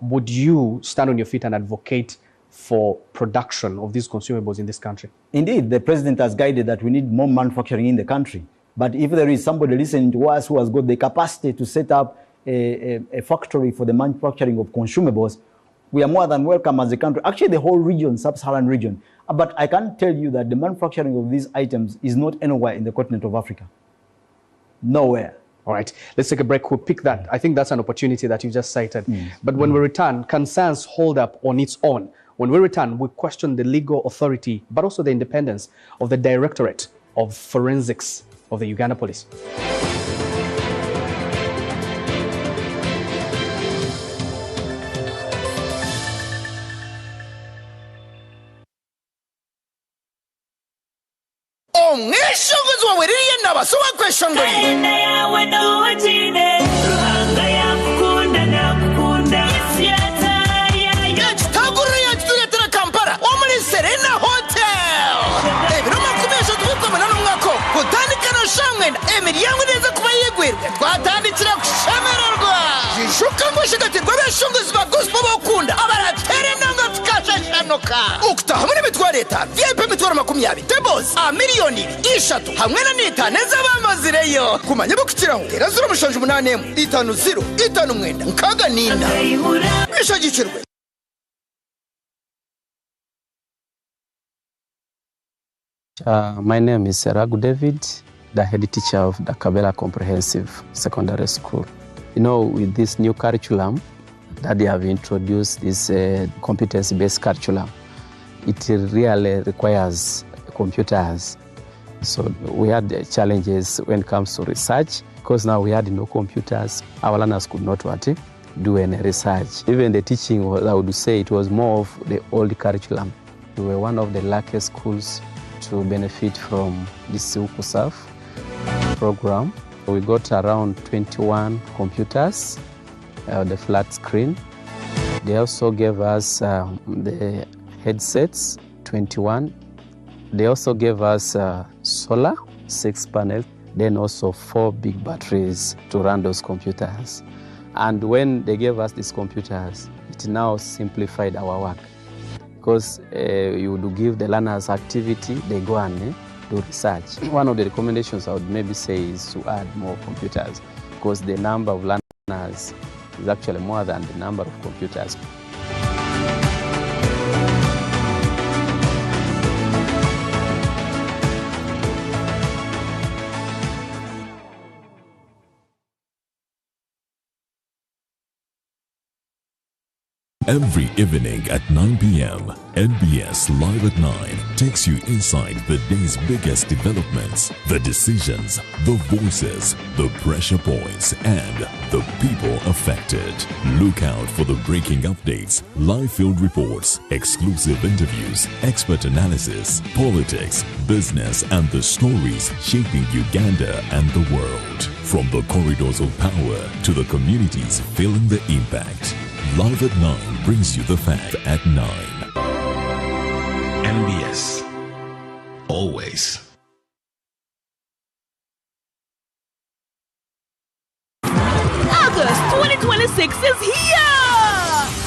Would you stand on your feet and advocate for production of these consumables in this country? Indeed, the president has guided that we need more manufacturing in the country. But if there is somebody listening to us who has got the capacity to set up a factory for the manufacturing of consumables, we are more than welcome as a country. Actually, the whole region, sub-Saharan region. But I can tell you that the manufacturing of these items is not anywhere in the continent of Africa. Nowhere. All right, let's take a break. We'll pick that. I think that's an opportunity that you just cited. But when we return, can science hold up on its own, When we return, we question the legal authority, but also the independence of the Directorate of Forensics of the Uganda Police. Umwishongozi wawe ririye nabasuwa kweshongori kaenda yawe nowatine ruhanga yakukunda nakukunda isyataya kitagurira kituletera Kampala omuli Serena Hotel ebiro makumyesha tubikomana n'umwako kutandikana shamwenda emiryango neza kuba yigwirwe twatandikira kushemererwa jishuka ngo shigatirwa beshongozi ba gospel bakunda abaratere nanga tukashashanoka ukutaha muri mitwaro leta VIP mitwaro 20 tebos a miliyoni 3 hamwe na nita neza bamazireyo kumanya bukitiraho erazura mushanje 8 50 59 nkaga ninda bishagikirwe. My name is Ragu David, the head teacher of the Kabela Comprehensive Secondary School. You know, with this new curriculum that they have introduced, this competency-based curriculum, it really requires computers. So we had challenges when it comes to research, because now we had no computers. Our learners could not do any research. Even the teaching, I would say, it was more of the old curriculum. We were one of the luckiest schools to benefit from this UKUSAF program. We got around 21 computers, the flat screen. They also gave us the headsets, 21. They also gave us solar, 6 panels, then also 4 big batteries to run those computers. And when they gave us these computers, it now simplified our work. Because you would give the learners activity, they go and do research. One of the recommendations I would maybe say is to add more computers, because the number of learners is actually more than the number of computers. Every evening at 9 p.m., NBS Live at 9 takes you inside the day's biggest developments, the decisions, the voices, the pressure points, and the people affected. Look out for the breaking updates, live field reports, exclusive interviews, expert analysis, politics, business, and the stories shaping Uganda and the world. From the corridors of power to the communities feeling the impact. Live at 9 brings you the fact at 9. NBS. Always. August 2026 is here!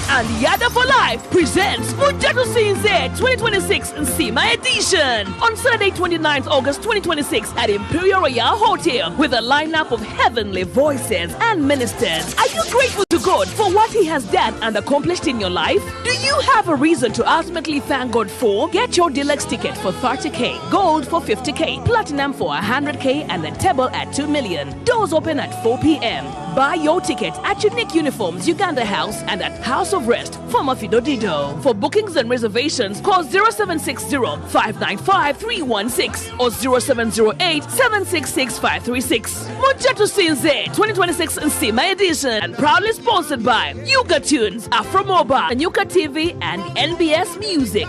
And Yada for Life presents Mujatu Sinze 2026 Nsima Edition on Saturday 29th August 2026 at Imperial Royal Hotel with a lineup of heavenly voices and ministers. Are you grateful to God for what He has done and accomplished in your life? Do you have a reason to ultimately thank God for? Get your deluxe ticket for 30K, gold for 50K, platinum for 100K, and a table at 2 million. Doors open at 4 p.m. Buy your ticket at Unique Uniforms, Uganda House, and at House of Rest, former Fido Dido. For bookings and reservations, call 0760-595-316 or 0708-766-536. Mujatu Sinze 2026 Nsima Edition, and proudly sponsored by Yuga Tunes, Afro Mobile, and Yuka TV, and NBS Music.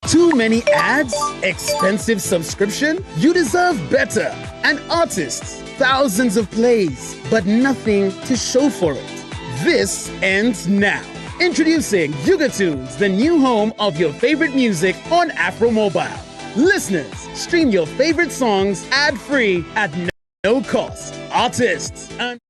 Too many ads? Expensive subscription? You deserve better. And artists, thousands of plays, but nothing to show for it. This ends now. Introducing Yuga Tunes, the new home of your favorite music on Afro Mobile. Listeners, stream your favorite songs ad-free at no cost. Artists and